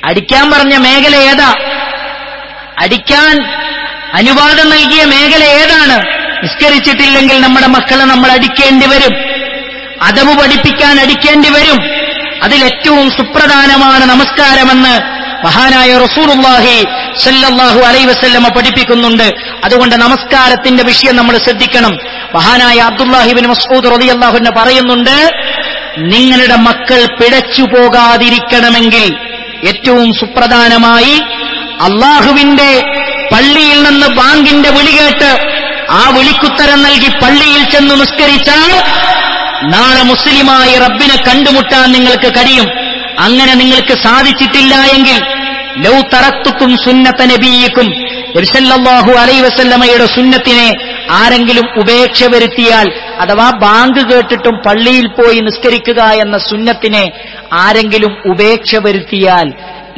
അടിക്കാൻ പറഞ്ഞ മേഖല ഏതാ? അടിക്കാൻ അനുവാദം നൽകിയ മേഖല ഏതാണ്? നിസ്കരിച്ചിട്ടില്ലെങ്കിൽ നമ്മുടെ മക്കളെ നമ്മൾ അടിക്കേണ്ടി വരും, അദബ് പഠിപ്പിക്കാൻ അടിക്കേണ്ടി വരും. അതിലേറ്റവും സുപ്രധാനമാണ് നമസ്കാരമെന്ന് മഹാനായ റസൂലുള്ളാഹി സ്വല്ലല്ലാഹു അലൈഹി വസല്ലമ പഠിപ്പിക്കുന്നുണ്ട്. അതുകൊണ്ട് നമസ്കാരത്തിന്റെ വിഷയം നമ്മൾ ശ്രദ്ധിക്കണം. മഹാനായ അബ്ദുല്ലാഹി ഇബ്നു മസ്ഊദ് റളിയല്ലാഹു അൻഹു പറയുന്നുണ്ട്, നിങ്ങളുടെ മക്കൾ പിഴച്ചു പോകാതിരിക്കണമെങ്കിൽ ഏറ്റവും സുപ്രധാനമായി അള്ളാഹുവിന്റെ പള്ളിയിൽ നിന്ന് ബാങ്കിന്റെ വിളി കേട്ട് ആ വിളിക്കുത്തരം നൽകി പള്ളിയിൽ ചെന്ന് നിസ്കരിച്ചാൽ നാളെ മുസ്ലിമായി റബ്ബിനെ കണ്ടുമുട്ടാൻ നിങ്ങൾക്ക് കഴിയും. അങ്ങനെ നിങ്ങൾക്ക് സാധിച്ചിട്ടില്ല എങ്കിൽ ലൗ തറക്തുക്കും സുന്നത നബിയിക്കും, നബി സല്ലല്ലാഹു അലൈഹി വസല്ലമയുടെ സുന്നത്തിനെ ആരെങ്കിലും ഉപേക്ഷ വരുത്തിയാൽ, അഥവാ ബാങ്ക് കേട്ടിട്ടും പള്ളിയിൽ പോയി നിസ്കരിക്കുക എന്ന സുന്നത്തിനെ ആരെങ്കിലും ഉപേക്ഷ വരുത്തിയാൽ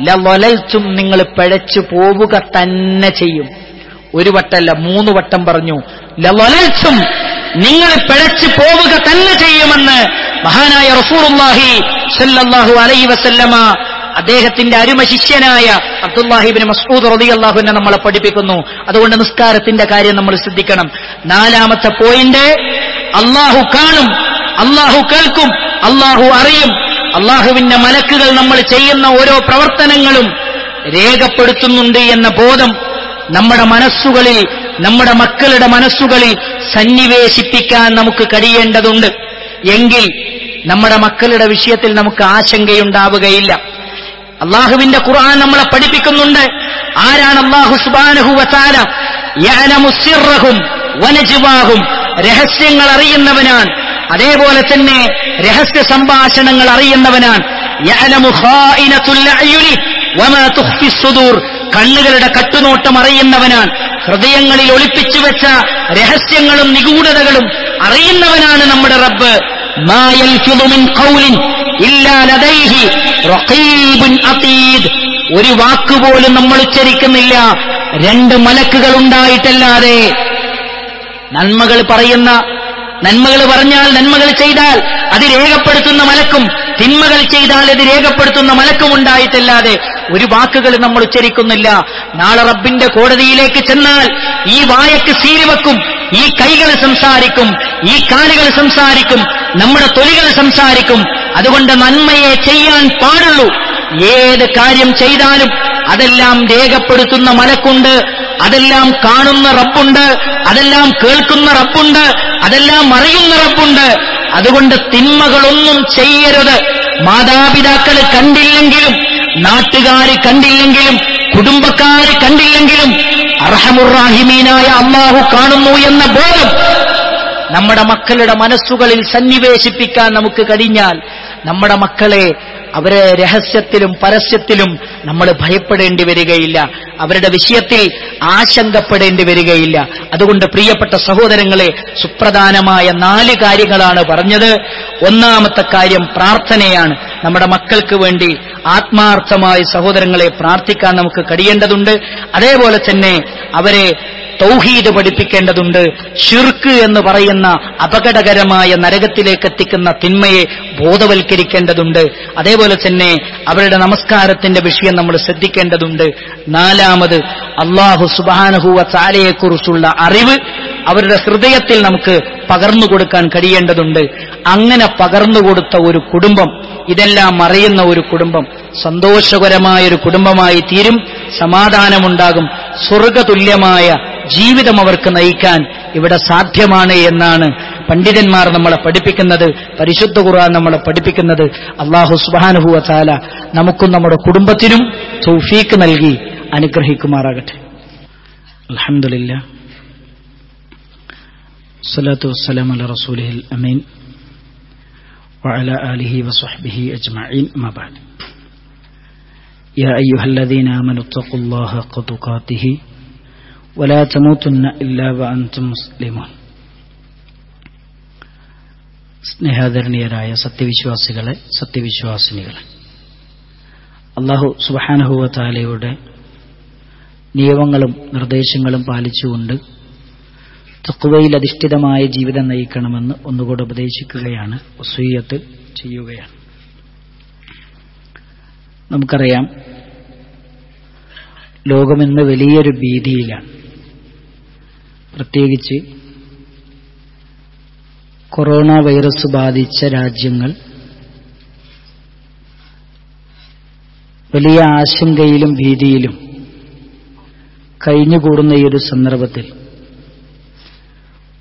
ലവലൽതും, നിങ്ങൾ പിഴച്ചു പോവുക തന്നെ ചെയ്യും. ഒരു വട്ടമല്ല 3 വട്ടം പറഞ്ഞു, ലവലൽതും, നിങ്ങൾ പിഴച്ചു പോവുക തന്നെ ചെയ്യുമെന്ന് മഹാനായ റസൂലുള്ളാഹി സ്വല്ലല്ലാഹു അലൈഹി വസല്ലമ അദ്ദേഹത്തിന്റെ അരുമ ശിഷ്യനായ അബ്ദുല്ലാഹി ഇബ്നു മസ്ഊദ് റളിയല്ലാഹു അൻഹു നമ്മളെ പഠിപ്പിക്കുന്നു. അതുകൊണ്ട് നിസ്കാരത്തിന്റെ കാര്യം നമ്മൾ ശ്രദ്ധിക്കണം. 4ാമത്തെ പോയിന്റ്, അല്ലാഹു കാണും, അല്ലാഹു കേൾക്കും, അല്ലാഹു അറിയും. അല്ലാഹുവിന്റെ മലക്കുകൾ നമ്മൾ ചെയ്യുന്ന ഓരോ പ്രവർത്തനങ്ങളും രേഖപ്പെടുത്തുന്നുണ്ട് എന്ന ബോധം നമ്മുടെ മനസ്സുകളിൽ, നമ്മുടെ മക്കളുടെ മനസ്സുകളിൽ സന്നിവേശിപ്പിക്കാൻ നമുക്ക് കഴിയേണ്ടതുണ്ട്. എങ്കിൽ നമ്മുടെ മക്കളുടെ വിഷയത്തിൽ നമുക്ക് ആശങ്കയുണ്ടാവുകയില്ല. അല്ലാഹുവിന്റെ ഖുർആൻ നമ്മളെ പഠിപ്പിക്കുന്നുണ്ട്, ആരാണ് അല്ലാഹു സുബ്ഹാനഹു വ തആല, യഅലമു സിർറഹും വനജ്വാഹും, രഹസ്യങ്ങൾ അറിയുന്നവനാണ്, അതേപോലെ തന്നെ രഹസ്യ സംഭാഷണങ്ങൾ അറിയുന്നവനാണ്. യഅലമു ഖായിനത്തുൽ അയുനി വമാ തുഖ്ഫി സുദൂർ, കണ്ണുകളുടെ കട്ടുനോട്ടം അറിയുന്നവനാണ്, ഹൃദയങ്ങളിൽ ഒളിപ്പിച്ചു വെച്ച രഹസ്യങ്ങളും നിഗൂഢതകളും അറിയുന്നവനാണ് നമ്മുടെ റബ്ബ്. മാ യൽഫിദു മിൻ ഖൗലിൻ ഇല്ലാ ലദൈഹി റഖീബുൻ അതീദ്, ഒരു വാക്കുപോലും നമ്മൾ ഉച്ചരിക്കുന്നില്ല 2 മലക്കുകൾ ഉണ്ടായിട്ടല്ലാതെ. നന്മകൾ പറഞ്ഞാൽ, നന്മകൾ ചെയ്താൽ അത് രേഖപ്പെടുത്തുന്ന മലക്കും, തിന്മകൾ ചെയ്താൽ അത് രേഖപ്പെടുത്തുന്ന മലക്കും ഉണ്ടായിട്ടല്ലാതെ ഒരു വാക്കുകൾ നമ്മൾ ഉച്ചരിക്കുന്നില്ല. നാളെ റബ്ബിന്റെ കോടതിയിലേക്ക് ചെന്നാൽ ഈ വായക്ക് സീല് വെക്കും, ഈ കൈകൾ സംസാരിക്കും, ഈ കാലുകൾ സംസാരിക്കും, നമ്മുടെ തൊലികൾ സംസാരിക്കും. അതുകൊണ്ട് നന്മയെ ചെയ്യാൻ പാടുള്ളൂ. ഏത് കാര്യം ചെയ്താലും അതെല്ലാം രേഖപ്പെടുത്തുന്ന മലക്കുണ്ട്, അതെല്ലാം കാണുന്ന റബ്ബുണ്ട്, അതെല്ലാം കേൾക്കുന്ന റബ്ബുണ്ട്, അതെല്ലാം അറിയുന്ന റബ്ബുണ്ട്. അതുകൊണ്ട് തിന്മകളൊന്നും ചെയ്യരുത്. മാതാപിതാക്കൾ കണ്ടില്ലെങ്കിലും, നാട്ടുകാര് കണ്ടില്ലെങ്കിലും, കുടുംബക്കാര് കണ്ടില്ലെങ്കിലും അർഹമുർ-റാഹിമീനായ അല്ലാഹു കാണുന്നു എന്ന ബോധം നമ്മുടെ മക്കളുടെ മനസ്സുകളിൽ സന്നിവേശിപ്പിക്കാൻ നമുക്ക് കഴിഞ്ഞാൽ നമ്മുടെ മക്കളെ അവരെ രഹസ്യത്തിലും പരസ്യത്തിലും നമ്മൾ ഭയപ്പെടേണ്ടി വരികയില്ല, അവരുടെ വിഷയത്തിൽ ആശങ്കപ്പെടേണ്ടി വരികയില്ല. അതുകൊണ്ട് പ്രിയപ്പെട്ട സഹോദരങ്ങളെ, സുപ്രധാനമായ 4 കാര്യങ്ങളാണ് പറഞ്ഞത്. 1ാമത്തെ കാര്യം പ്രാർത്ഥനയാണ്. നമ്മുടെ മക്കൾക്ക് വേണ്ടി ആത്മാർത്ഥമായി സഹോദരങ്ങളെ പ്രാർത്ഥിക്കാൻ നമുക്ക് കഴിയേണ്ടതുണ്ട്. അതേപോലെ തന്നെ അവരെ തൗഹീദ് പഠിപ്പിക്കേണ്ടതുണ്ട്. ശിർക്ക് എന്ന് പറയുന്ന അപകടകരമായ നരകത്തിലേക്ക് എത്തിക്കുന്ന തിന്മയെ ബോധവൽക്കരിക്കേണ്ടതുണ്ട്. അതേപോലെ തന്നെ അവരുടെ നമസ്കാരത്തിന്റെ വിഷയം നമ്മൾ ശ്രദ്ധിക്കേണ്ടതുണ്ട്. 4ാമത്, അല്ലാഹു സുബ്ഹാനഹു വ തആലയെക്കുറിച്ചുള്ള അറിവ് അവരുടെ ഹൃദയത്തിൽ നമുക്ക് പകർന്നു കൊടുക്കാൻ കഴിയേണ്ടതുണ്ട്. അങ്ങനെ പകർന്നുകൊടുത്ത ഒരു കുടുംബം, ഇതെല്ലാം അറിയുന്ന ഒരു കുടുംബം സന്തോഷകരമായൊരു കുടുംബമായി തീരും. സമാധാനമുണ്ടാകും. സ്വർഗതുല്യമായ ജീവിതം അവർക്ക് നയിക്കാൻ ഇവിടെ സാധ്യമാണ് എന്നാണ് പണ്ഡിതന്മാർ നമ്മളെ പഠിപ്പിക്കുന്നത്, പരിശുദ്ധ ഖുർആൻ നമ്മളെ പഠിപ്പിക്കുന്നത്. അല്ലാഹു സുബ്ഹാനഹു വ തആല നമുക്കും നമ്മുടെ കുടുംബത്തിനും തൗഫീഖ് നൽകി അനുഗ്രഹിക്കുമാറാകട്ടെ. അൽഹംദുലില്ലാഹ്, സ്വലാത്തു വസ്സലാമു അലാ റസൂലിഹിൽ അമീൻ വഅലാ ആലിഹി വസ്വഹ്ബിഹി അജ്മഈൻ. അമ്മാ ബഅദ്. യാ അയ്യുഹല്ലദീന ആമനൂ തഖുല്ലാഹ ഹഖ്ക തുഖാതിഹി വലാ തമൂതുന്ന ഇല്ലാ വഅൻതും മുസ്ലിമൂൻ. സ്നേഹാദരണീയരായ സത്യവിശ്വാസികളെ, സത്യവിശ്വാസിനികളെ, അല്ലാഹു സുബ്ഹാനഹു വ തആലയുടെ നിയമങ്ങളും നിർദ്ദേശങ്ങളും പാലിച്ചുകൊണ്ട് തഖ്വയിൽ അധിഷ്ഠിതമായ ജീവിതം നയിക്കണമെന്ന് ഒന്നുകൂടെ ഉപദേശിക്കുകയാണ്, വസിയ്യത്ത് ചെയ്യുകയാണ്. നമുക്കറിയാം, ലോകമിന്ന് വലിയൊരു ഭീതിയിലാണ്. പ്രത്യേകിച്ച് കൊറോണ വൈറസ് ബാധിച്ച രാജ്യങ്ങൾ വലിയ ആശങ്കയിലും ഭീതിയിലും കഴിഞ്ഞുകൂടുന്ന ഈ ഒരു സന്ദർഭത്തിൽ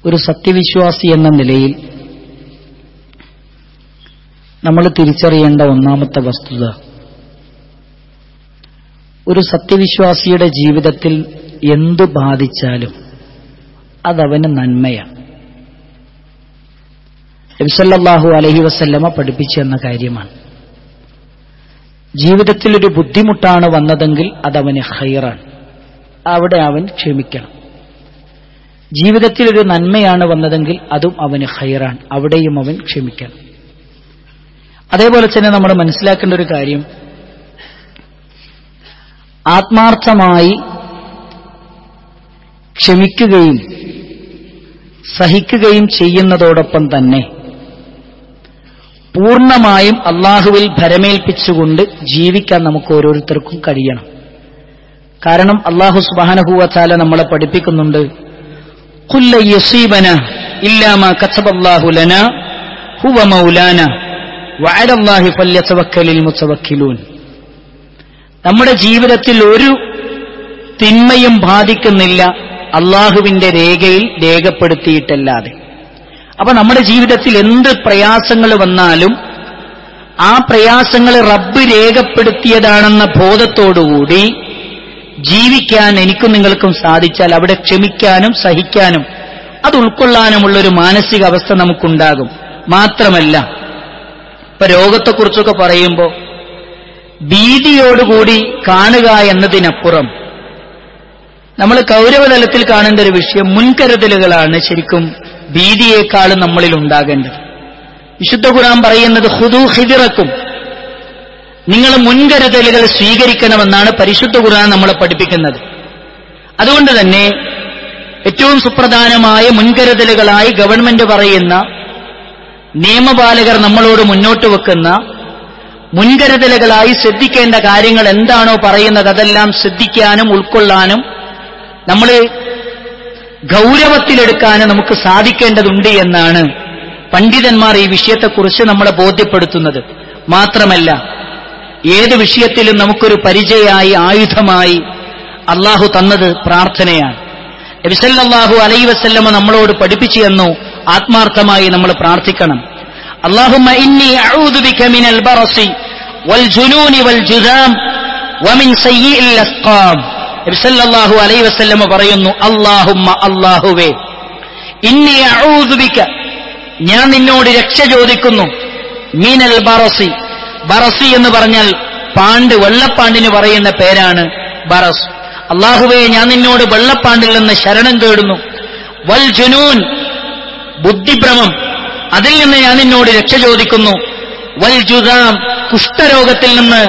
ഒരു സത്യവിശ്വാസി എന്ന നിലയിൽ നമ്മൾ തിരിച്ചറിയേണ്ട ഒന്നാമത്തെ വസ്തുത, ഒരു സത്യവിശ്വാസിയുടെ ജീവിതത്തിൽ എന്തു ബാധിച്ചാലും അതവന് നന്മയാണ്. നബി സല്ലല്ലാഹു അലൈഹി വസല്ലമ പഠിപ്പിച്ചു എന്ന കാര്യമാണ്. ജീവിതത്തിൽ ഒരു ബുദ്ധിമുട്ടാണ് വന്നതെങ്കിൽ അതവന് ഖൈറാണ്, അവിടെ അവൻ ക്ഷമിക്കണം. ജീവിതത്തിൽ ഒരു നന്മയാണ് വന്നതെങ്കിൽ അതും അവന് ഖൈറാണ്, അവിടെയും അവൻ ക്ഷമിക്കണം. അതേപോലെ തന്നെ നമ്മൾ മനസ്സിലാക്കേണ്ട ഒരു കാര്യം, ആത്മാർത്ഥമായി ക്ഷമിക്കുകയും സഹിക്കുകയും ചെയ്യുന്നതോടൊപ്പം തന്നെ പൂർണ്ണമായും അള്ളാഹുവിൽ ഭരമേൽപ്പിച്ചുകൊണ്ട് ജീവിക്കാൻ നമുക്ക് ഓരോരുത്തർക്കും കഴിയണം. കാരണം അള്ളാഹു സുബ്ഹാനഹു വ തആല നമ്മളെ പഠിപ്പിക്കുന്നുണ്ട്, ഖുൽ ലൻ യുസീബനാ ഇല്ലാ മാ കതബല്ലാഹു ലനാ ഹുവ മൗലാനാ വഅലല്ലാഹി ഫല്യതവക്കലിൽ മുതവക്കിലൂൻ. നമ്മുടെ ജീവിതത്തിൽ ഒരു തിന്മയും ബാധിക്കുന്നില്ല അള്ളാഹുവിന്റെ രേഖയിൽ രേഖപ്പെടുത്തിയിട്ടല്ലാതെ. അപ്പൊ നമ്മുടെ ജീവിതത്തിൽ എന്ത് പ്രയാസങ്ങൾ വന്നാലും ആ പ്രയാസങ്ങൾ റബ്ബ് രേഖപ്പെടുത്തിയതാണെന്ന ബോധത്തോടുകൂടി ജീവിക്കാൻ എനിക്കും നിങ്ങൾക്കും സാധിച്ചാൽ അവിടെ ക്ഷമിക്കാനും സഹിക്കാനും അത് ഉൾക്കൊള്ളാനുമുള്ളൊരു മാനസികാവസ്ഥ നമുക്കുണ്ടാകും. മാത്രമല്ല, ഇപ്പൊ രോഗത്തെക്കുറിച്ചൊക്കെ പറയുമ്പോൾ ഭീതിയോടുകൂടി കാണുക എന്നതിനപ്പുറം നമ്മൾ ഗൗരവതലത്തിൽ കാണേണ്ട ഒരു വിഷയം മുൻകരുതലുകളാണ് ശരിക്കും ഭീതിയേക്കാളും നമ്മളിൽ ഉണ്ടാകേണ്ടത്. വിശുദ്ധ ഖുർആൻ പറയുന്നത് ഖുദൂ ഹിദ്റക്കും, നിങ്ങൾ മുൻകരുതലുകൾ സ്വീകരിക്കണമെന്നാണ് പരിശുദ്ധ ഖുർആൻ നമ്മളെ പഠിപ്പിക്കുന്നത്. അതുകൊണ്ട് തന്നെ ഏറ്റവും സുപ്രധാനമായ മുൻകരുതലുകളായി ഗവൺമെന്റ് പറയുന്ന, നിയമപാലകർ നമ്മളോട് മുന്നോട്ട് വെക്കുന്ന മുൻകരുതലുകളായി ശ്രദ്ധിക്കേണ്ട കാര്യങ്ങൾ എന്താണോ പറയുന്നത് അതെല്ലാം ശ്രദ്ധിക്കാനും ഉൾക്കൊള്ളാനും നമ്മൾ ഗൗരവത്തിലെടുക്കാനും നമുക്ക് സാധിക്കേണ്ടതുണ്ട് എന്നാണ് പണ്ഡിതന്മാർ ഈ വിഷയത്തെക്കുറിച്ച് നമ്മളെ ബോധ്യപ്പെടുത്തുന്നത്. മാത്രമല്ല, ഏത് വിഷയത്തിലും നമുക്കൊരു പരിചയമായി ആയുധമായി അള്ളാഹു തന്നത് പ്രാർത്ഥനയാണ്. നബി സല്ലല്ലാഹു അലൈഹി വസല്ലമ നമ്മളോട് പഠിപ്പിച്ചു തന്നു, ആത്മാർത്ഥമായി നമ്മൾ പ്രാർത്ഥിക്കണം. അല്ലാഹുമ്മ ഇന്നി അഊദു ബിക മിനൽ ബറസി വൽ ജുനൂനി വൽ ജുദാം വമിൻ സയ്യിഇൽ അസ്ഖാം. നബി സല്ലല്ലാഹു അലൈഹി വസല്ലമ പറയുന്നു, അല്ലാഹുമ്മ, അല്ലാഹുവേ, ഇന്നി അഊദു ബിക, ഞാൻ നിന്നോട് രക്ഷ ചോദിക്കുന്നു, മിനൽ ബറസി. ബറസി എന്ന് പറഞ്ഞാൽ പാണ്ട്, വെള്ളപ്പാണ്ടിന് പറയുന്ന പേരാണ് ബറസ്. അല്ലാഹുവേ, ഞാൻ നിന്നോട് വെള്ളപ്പാണ്ടിൽ നിന്ന് ശരണം തേടുന്നു. വൽ ജുനൂൻ, ബുദ്ധിഭ്രമം, അതിൽ നിന്ന് ഞാൻ നിന്നോട് രക്ഷ ചോദിക്കുന്നു. വൽ ജുദാം, കുഷ്ഠരോഗത്തിൽ നിന്ന്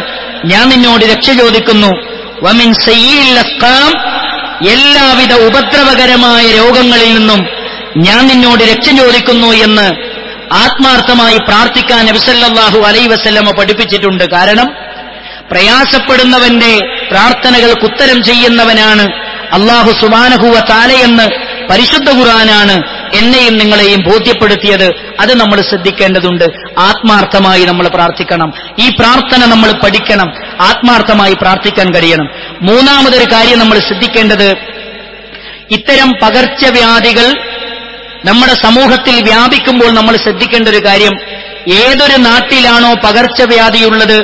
ഞാൻ നിന്നോട് രക്ഷ ചോദിക്കുന്നു. വമിൻ സയ്യിഇൽ അസ്ഖാം, എല്ലാവിധ ഉപദ്രവകരമായ രോഗങ്ങളിൽ നിന്നും ഞാൻ നിന്നോട് രക്ഷ ചോദിക്കുന്നു എന്ന് ആത്മാർത്ഥമായി പ്രാർത്ഥിക്കാൻ നബി സല്ലല്ലാഹു അലൈഹി വസല്ലമ പഠിപ്പിച്ചിട്ടുണ്ട്. കാരണം പ്രയാസപ്പെടുന്നവന്റെ പ്രാർത്ഥനകൾക്ക് ഉത്തരം ചെയ്യുന്നവനാണ് അല്ലാഹു സുബ്ഹാനഹു വ തആലയെന്ന് പരിശുദ്ധ ഖുർആനാണ് എന്നെയും നിങ്ങളെയും ബോധ്യപ്പെടുത്തിയത്. അത് നമ്മൾ ശ്രദ്ധിക്കേണ്ടതുണ്ട്. ആത്മാർത്ഥമായി നമ്മൾ പ്രാർത്ഥിക്കണം. ഈ പ്രാർത്ഥന നമ്മൾ പഠിക്കണം. ആത്മാർത്ഥമായി പ്രാർത്ഥിക്കാൻ കഴിയണം. മൂന്നാമതൊരു കാര്യം നമ്മൾ ശ്രദ്ധിക്കേണ്ടത്, ഇത്തരം പകർച്ചവ്യാധികൾ നമ്മുടെ സമൂഹത്തിൽ വ്യാപിക്കുമ്പോൾ നമ്മൾ ശ്രദ്ധിക്കേണ്ട ഒരു കാര്യം, ഏതൊരു നാട്ടിലാണോ പകർച്ചവ്യാധിയുള്ളത്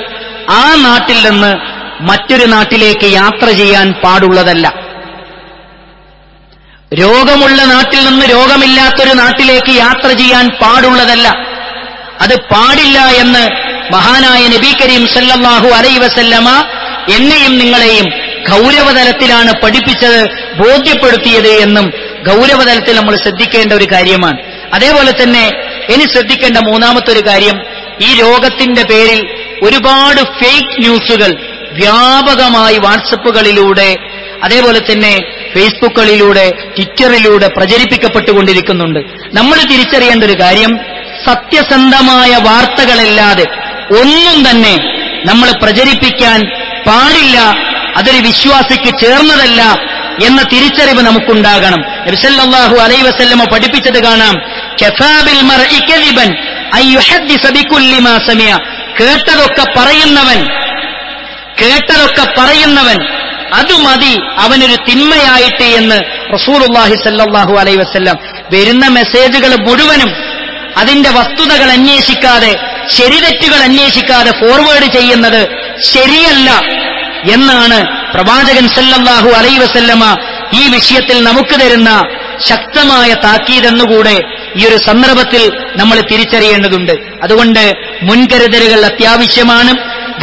ആ നാട്ടിൽ നിന്ന് മറ്റൊരു നാട്ടിലേക്ക് യാത്ര ചെയ്യാൻ പാടുള്ളതല്ല. രോഗമുള്ള നാട്ടിൽ നിന്ന് രോഗമില്ലാത്തൊരു നാട്ടിലേക്ക് യാത്ര ചെയ്യാൻ പാടുള്ളതല്ല. അത് പാടില്ല എന്ന് മഹാനായ നബി കരീം സല്ലല്ലാഹു അലൈഹി വസല്ലമ എന്നെയും നിങ്ങളെയും ഗൗരവതലത്തിലാണ് പഠിപ്പിച്ചത്, ബോധ്യപ്പെടുത്തിയത് എന്നും ഗൗരവതലത്തിൽ നമ്മൾ ശ്രദ്ധിക്കേണ്ട ഒരു കാര്യമാണ്. അതേപോലെ തന്നെ ഇനി ശ്രദ്ധിക്കേണ്ട മൂന്നാമത്തെ ഒരു കാര്യം, ഈ രോഗത്തിന്റെ പേരിൽ ഒരുപാട് ഫേക്ക് ന്യൂസുകൾ വ്യാപകമായി വാട്സപ്പുകളിലൂടെ, അതേപോലെ തന്നെ ഫേസ്ബുക്കുകളിലൂടെ, ട്വിറ്ററിലൂടെ പ്രചരിപ്പിക്കപ്പെട്ടുകൊണ്ടിരിക്കുന്നുണ്ട്. നമ്മൾ തിരിച്ചറിയേണ്ട ഒരു കാര്യം, സത്യസന്ധമായ വാർത്തകളല്ലാതെ ഒന്നും തന്നെ നമ്മൾ പ്രചരിപ്പിക്കാൻ പാടില്ല. അതൊരു വിശ്വാസിക്ക് ചേർന്നതല്ല എന്ന തിരിച്ചറിവ് നമുക്കുണ്ടാകണം. നബി സല്ലല്ലാഹു അലൈഹി വസല്ലമ പഠിപ്പിച്ചത് കാണാം, കഫാ ബിൽ മർഇ കദിബൻ അൻ യുഹദ്ദിസ ബികുല്ലി മാ സമിഅ. കേട്ടതൊക്കെ പറയുന്നവൻ അത് മതി അവനൊരു തിന്മയായിട്ട് എന്ന് റസൂലുള്ളാഹി സ്വല്ലല്ലാഹു അലൈഹി വസല്ലം. വരുന്ന മെസ്സേജുകൾ മുഴുവനും അതിന്റെ വസ്തുതകൾ അന്വേഷിക്കാതെ, ശരിതെറ്റുകൾ അന്വേഷിക്കാതെ ഫോർവേഡ് ചെയ്യുന്നത് ശരിയല്ല എന്നാണ് പ്രവാചകൻ സല്ലല്ലാഹു അലൈഹി വസല്ലമ ഈ വിഷയത്തിൽ നമുക്ക് തരുന്ന ശക്തമായ താക്കീതെന്നുകൂടെ ഈ ഒരു സന്ദർഭത്തിൽ നമ്മൾ തിരിച്ചറിയേണ്ടതുണ്ട്. അതുകൊണ്ട് മുൻകരുതലുകൾ അത്യാവശ്യമാണ്.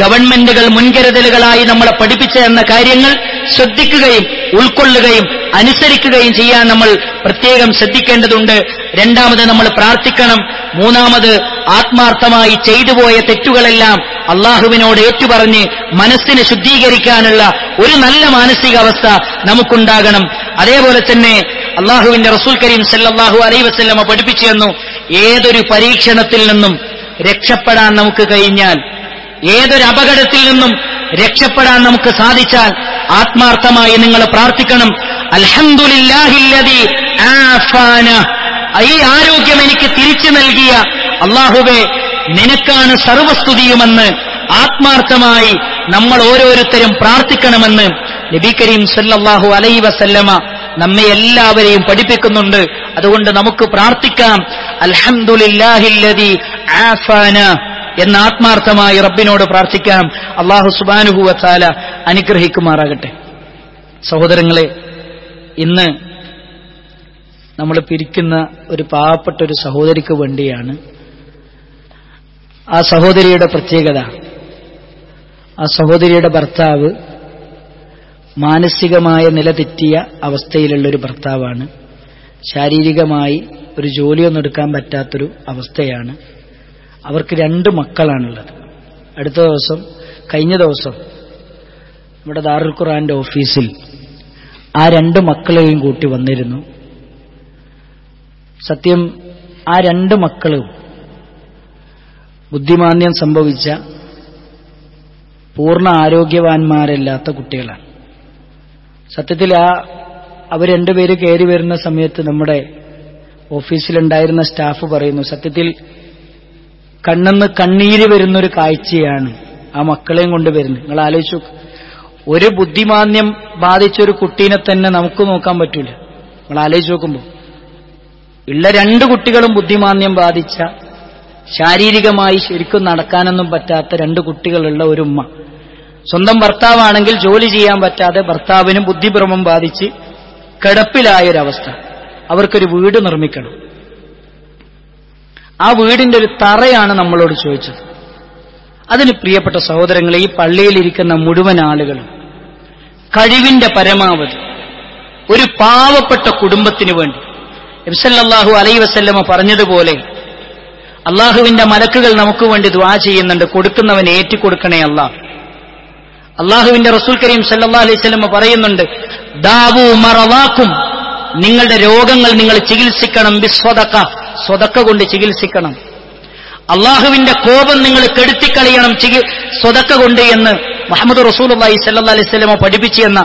ഗവൺമെന്റുകൾ മുൻകരുതലുകളായി നമ്മളെ പഠിപ്പിച്ച എന്ന കാര്യങ്ങൾ ശ്രദ്ധിക്കുകയും ഉൾക്കൊള്ളുകയും അനുസരിക്കുകയും ചെയ്യാൻ നമ്മൾ പ്രത്യേകം ശ്രദ്ധിക്കേണ്ടതുണ്ട്. രണ്ടാമത് നമ്മൾ പ്രാർത്ഥിക്കണം. മൂന്നാമത് ആത്മാർത്ഥമായി ചെയ്തുപോയ തെറ്റുകളെല്ലാം അള്ളാഹുവിനോട് ഏറ്റുപറഞ്ഞ് മനസ്സിനെ ശുദ്ധീകരിക്കാനുള്ള ഒരു നല്ല മാനസികാവസ്ഥ നമുക്കുണ്ടാകണം. അതേപോലെ തന്നെ അള്ളാഹുവിന്റെ റസൂൽ കരീം സല്ലല്ലാഹു അലൈഹി വസല്ലമ പഠിപ്പിച്ചു തന്നു, ഏതൊരു പരീക്ഷണത്തിൽ നിന്നും രക്ഷപ്പെടാൻ നമുക്ക് കഴിഞ്ഞാൽ, ഏതൊരു അപകടത്തിൽ നിന്നും രക്ഷപ്പെടാൻ നമുക്ക് സാധിച്ചാൽ ആത്മാർത്ഥമായി നിങ്ങൾ പ്രാർത്ഥിക്കണം. അൽഹംദുലില്ലാഹില്ലദീ ആഫാന, ഈ ആരോഗ്യം എനിക്ക് തിരിച്ചു നൽകിയ അല്ലാഹുവേ നിനക്കാണ് സർവസ്തുതിയുമെന്ന് ആത്മാർത്ഥമായി നമ്മൾ ഓരോരുത്തരും പ്രാർത്ഥിക്കണമെന്ന് നബി കരീം സല്ലല്ലാഹു അലൈഹി വസല്ലമ നമ്മെ എല്ലാവരെയും പഠിപ്പിക്കുന്നുണ്ട്. അതുകൊണ്ട് നമുക്ക് പ്രാർത്ഥിക്കാം, അൽഹംദുലില്ലാഹില്ലദീ ആഫാന എന്ന് ആത്മാർത്ഥമായി റബ്ബിനോട് പ്രാർത്ഥിക്കാം. അല്ലാഹു സുബ്ഹാനഹു വ തആല അനുഗ്രഹിക്കുമാറാകട്ടെ. സഹോദരങ്ങളെ, ഇന്ന് നമ്മൾ പിരിക്കുന്ന ഒരു പാവപ്പെട്ട ഒരു സഹോദരിക്ക് വേണ്ടിയാണ്. ആ സഹോദരിയുടെ പ്രത്യേകത, ആ സഹോദരിയുടെ ഭർത്താവ് മാനസികമായ നില തെറ്റിയ അവസ്ഥയിലുള്ളൊരു ഭർത്താവാണ്. ശാരീരികമായി ഒരു ജോലിയൊന്നും എടുക്കാൻ പറ്റാത്തൊരു അവസ്ഥയാണ്. അവർക്ക് 2 മക്കളാണുള്ളത്. കഴിഞ്ഞ ദിവസം നമ്മുടെ ദാറുൽ ഖുർആന്റെ ഓഫീസിൽ ആ 2 മക്കളെയും കൂട്ടി വന്നിരുന്നു. സത്യം, ആ 2 മക്കളും ബുദ്ധിമാന്ദ്യം സംഭവിച്ച പൂർണ്ണ ആരോഗ്യവാന്മാരല്ലാത്ത കുട്ടികളാണ്. സത്യത്തിൽ അവർ 2 പേര് കയറി വരുന്ന സമയത്ത് നമ്മുടെ ഓഫീസിലുണ്ടായിരുന്ന സ്റ്റാഫ് പറയുന്നു, സത്യത്തിൽ കണ്ണെന്ന് കണ്ണീര് വരുന്നൊരു കാഴ്ചയാണ് ആ മക്കളെയും കൊണ്ടുവരുന്നത്. നിങ്ങൾ ആലോചിച്ചു, ഒരു ബുദ്ധിമാന്ദ്യം ബാധിച്ചൊരു കുട്ടീനെ തന്നെ നമുക്ക് നോക്കാൻ പറ്റൂല. നിങ്ങൾ ആലോചിച്ച് നോക്കുമ്പോൾ ഉള്ള 2 കുട്ടികളും ബുദ്ധിമാന്ദ്യം ബാധിച്ച, ശാരീരികമായി ശരിക്കും നടക്കാനൊന്നും പറ്റാത്ത 2 കുട്ടികളുള്ള ഒരു ഉമ്മ, സ്വന്തം ഭർത്താവാണെങ്കിൽ ജോലി ചെയ്യാൻ പറ്റാതെ ഭർത്താവിനും ബുദ്ധിഭ്രമം ബാധിച്ച് കിടപ്പിലായൊരവസ്ഥ. അവർക്കൊരു വീട് നിർമ്മിക്കണം. ആ വീടിന്റെ ഒരു തറയാണ് നമ്മളോട് ചോദിച്ചത്. അതിന് പ്രിയപ്പെട്ട സഹോദരങ്ങളെ, ഈ പള്ളിയിലിരിക്കുന്ന മുഴുവൻ ആളുകളും കഴിവിന്റെ പരമാവധി ഒരു പാവപ്പെട്ട കുടുംബത്തിന് വേണ്ടി നബി സല്ലല്ലാഹു അലൈഹി വസല്ലമ പറഞ്ഞതുപോലെ അള്ളാഹുവിന്റെ മലക്കുകൾ നമുക്ക് വേണ്ടി ദുആ ചെയ്യുന്നുണ്ട്, കൊടുക്കുന്നവൻ ഏറ്റുകൊടുക്കണേ അല്ലാഹ്. അള്ളാഹുവിന്റെ റസൂൽ കരീം സല്ലല്ലാഹു അലൈഹി വസല്ലമ പറയുന്നുണ്ട്, ദാവൂ മറവാക്കും, നിങ്ങളുടെ രോഗങ്ങൾ നിങ്ങൾ ചികിത്സിക്കണം, ബിസ്വദഖ, സ്വദഖ കൊണ്ട് ചികിത്സിക്കണം. അള്ളാഹുവിന്റെ കോപം നിങ്ങൾ കെടുത്തിക്കളയണം സ്വദഖ കൊണ്ട് എന്ന് മുഹമ്മദ് റസൂലുള്ളാഹി സ്വല്ലല്ലാഹു അലൈഹി വസല്ലമ പഠിപ്പിച്ചു എന്ന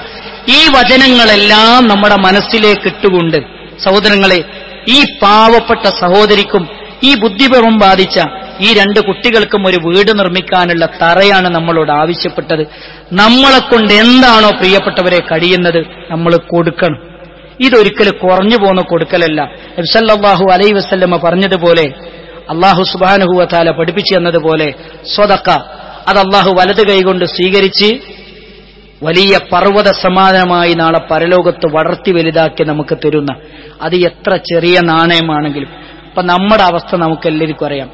ഈ വചനങ്ങളെല്ലാം നമ്മുടെ മനസ്സിലേക്ക് ഇട്ടുകൊണ്ട്, സഹോദരങ്ങളെ, ഈ പാവപ്പെട്ട സഹോദരിക്കും ഈ ബുദ്ധിഭ്രമം ബാധിച്ച ഈ 2 കുട്ടികൾക്കും ഒരു വീട് നിർമ്മിക്കാനുള്ള തറയാണ് നമ്മളോട് ആവശ്യപ്പെട്ടത്. നമ്മളെക്കൊണ്ട് എന്താണോ പ്രിയപ്പെട്ടവരെ കഴിയുന്നത് നമ്മൾ കൊടുക്കണം. ഇതൊരിക്കലും കുറഞ്ഞു പോകുന്ന കൊടുക്കലല്ല. നബി സല്ലല്ലാഹു അലൈഹി വസല്ലമ പറഞ്ഞതുപോലെ, അല്ലാഹു സുബ്ഹാനഹു വ തആല പഠിപ്പിച്ചു തന്നതുപോലെ, സ്വദഖ അത് അല്ലാഹു വലത് കൈകൊണ്ട് സ്വീകരിച്ച് വലിയ പർവ്വത സമാനമായി നാളെ പരലോകത്ത് വളർത്തി വലുതാക്കി നമുക്ക് തരുന്ന, അത് എത്ര ചെറിയ നാണയമാണെങ്കിലും. അപ്പൊ നമ്മുടെ അവസ്ഥ നമുക്ക് എല്ലാവർക്കും അറിയാം.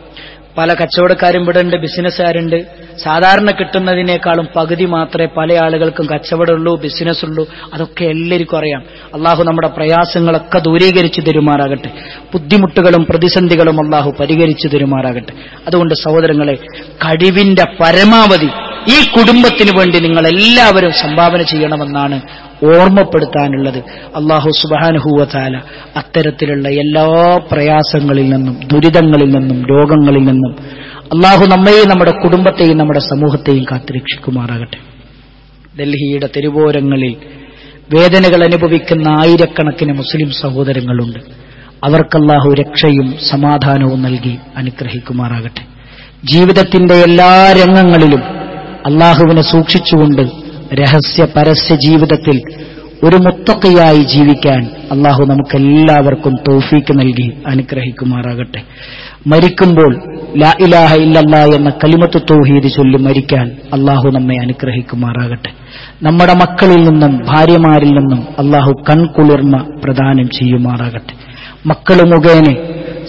പല കച്ചവടക്കാരും ഇവിടെ ഉണ്ട്, ബിസിനസ്സുകാരുണ്ട്. സാധാരണ കിട്ടുന്നതിനേക്കാളും പകുതി മാത്രമേ പല ആളുകൾക്കും കച്ചവടമുള്ളൂ, ബിസിനസ്സുള്ളൂ. അതൊക്കെ എല്ലാവർക്കും അറിയാം. അള്ളാഹു നമ്മുടെ പ്രയാസങ്ങളൊക്കെ ദൂരീകരിച്ചു തരുമാറാകട്ടെ. ബുദ്ധിമുട്ടുകളും പ്രതിസന്ധികളും അള്ളാഹു പരിഹരിച്ചു തരുമാറാകട്ടെ. അതുകൊണ്ട് സഹോദരങ്ങളെ, കഴിവിന്റെ പരമാവധി ഈ കുടുംബത്തിന് വേണ്ടി നിങ്ങൾ എല്ലാവരും സംഭാവന ചെയ്യണമെന്നാണ് ഓർമ്മപ്പെടുത്താനുള്ളത്. അല്ലാഹു സുബ്ഹാനഹു വ തആല അത്തരത്തിലുള്ള എല്ലാ പ്രയാസങ്ങളിൽ നിന്നും, ദുരിതങ്ങളിൽ നിന്നും, രോഗങ്ങളിൽ നിന്നും അല്ലാഹു നമ്മയെയും നമ്മുടെ കുടുംബത്തെയും നമ്മുടെ സമൂഹത്തെയും കാത്തുരക്ഷിക്കുമാറാകട്ടെ. ഡൽഹിയുടെ തെരുവോരങ്ങളിൽ വേദനകൾ അനുഭവിക്കുന്ന ആയിരക്കണക്കിന് മുസ്ലിം സഹോദരങ്ങളുണ്ട്. അവർക്കല്ലാഹു രക്ഷയും സമാധാനവും നൽകി അനുഗ്രഹിക്കുമാറാകട്ടെ. ജീവിതത്തിന്റെ എല്ലാ രംഗങ്ങളിലും അല്ലാഹുവിനെ സൂക്ഷിച്ചുകൊണ്ട് രഹസ്യ പരസ്യ ജീവിതത്തിൽ ഒരു മുത്തഖിയായി ജീവിക്കാൻ അല്ലാഹു നമുക്കെല്ലാവർക്കും തൗഫീക്ക് നൽകി അനുഗ്രഹിക്കുമാറാകട്ടെ. മരിക്കുമ്പോൾ ലാ ഇലാഹ ഇല്ലല്ലാഹ് എന്ന കലിമത്ത് തൗഹീദ് ചൊല്ലി മരിക്കാൻ അല്ലാഹു നമ്മെ അനുഗ്രഹിക്കുമാറാകട്ടെ. നമ്മുടെ മക്കളിൽ നിന്നും ഭാര്യമാരിൽ നിന്നും അല്ലാഹു കൺകുളിർമ പ്രദാനം ചെയ്യുമാറാകട്ടെ. മക്കൾ മുഖേന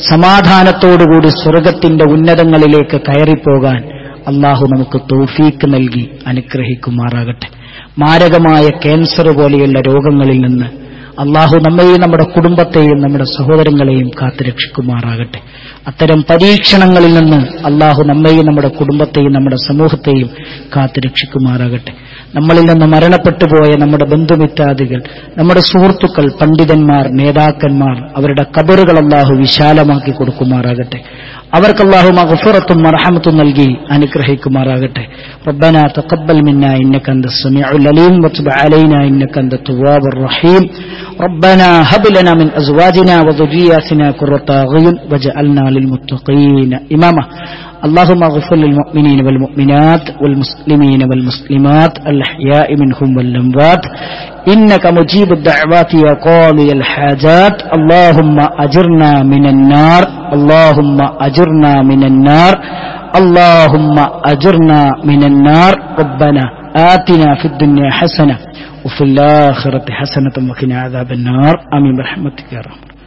സമാധാനത്തോടുകൂടി സ്വർഗത്തിന്റെ ഉന്നതങ്ങളിലേക്ക് കയറിപ്പോകാൻ അല്ലാഹു നമുക്ക് തൗഫീക്ക് നൽകി അനുഗ്രഹിക്കുമാറാകട്ടെ. മാരകമായ ക്യാൻസർ പോലെയുള്ള രോഗങ്ങളിൽ നിന്ന് അല്ലാഹു നമ്മെയും നമ്മുടെ കുടുംബത്തെയും നമ്മുടെ സഹോദരങ്ങളെയും കാത്തുരക്ഷിക്കുമാറാകട്ടെ. അത്തരം പരീക്ഷണങ്ങളിൽ നിന്ന് അല്ലാഹു നമ്മെയും നമ്മുടെ കുടുംബത്തെയും നമ്മുടെ സമൂഹത്തെയും കാത്തുരക്ഷിക്കുമാറാകട്ടെ. നമ്മളിൽ നിന്ന് മരണപ്പെട്ടു പോയ നമ്മുടെ ബന്ധുമിത്രാദികൾ, നമ്മുടെ സുഹൃത്തുക്കൾ, പണ്ഡിതന്മാർ, നേതാക്കന്മാർ, അവരുടെ ഖബറുകൾ അല്ലാഹു വിശാലമാക്കി കൊടുക്കുമാറാകട്ടെ. അവർക്ക് അല്ലാഹു മഗ്ഫിറത്തും മർഹമത്തും നൽകി അനുഗ്രഹിക്കുമാറാകട്ടെ. റബ്ബനാ തഖബ്ബൽ മിന്നാ ഇന്നക അൻതസ് സമീഉൽ അലീം വതുബ് അലൈനാ ഇന്നക അൻതത് തവ്വാബുർ റഹീം. റബ്ബനാ ഹബ് ലനാ മിൻ അസ്വാജിനാ വദുരിയാതിനാ ഖുർറത അഅ്യുൻ വജഅൽനാ ലിൽമുത്തഖീന ഇമാമ. اللهم اغفر للمؤمنين والمؤمنات والمسلمين والمسلمات الأحياء منهم والأموات إنك مجيب الدعوات يا قاضي الحاجات. اللهم أجرنا من النار، اللهم أجرنا من النار، اللهم أجرنا من النار. ربنا آتنا في الدنيا حسنة وفي الآخرة حسنة وقنا عذاب النار. آمين برحمتك يا رب.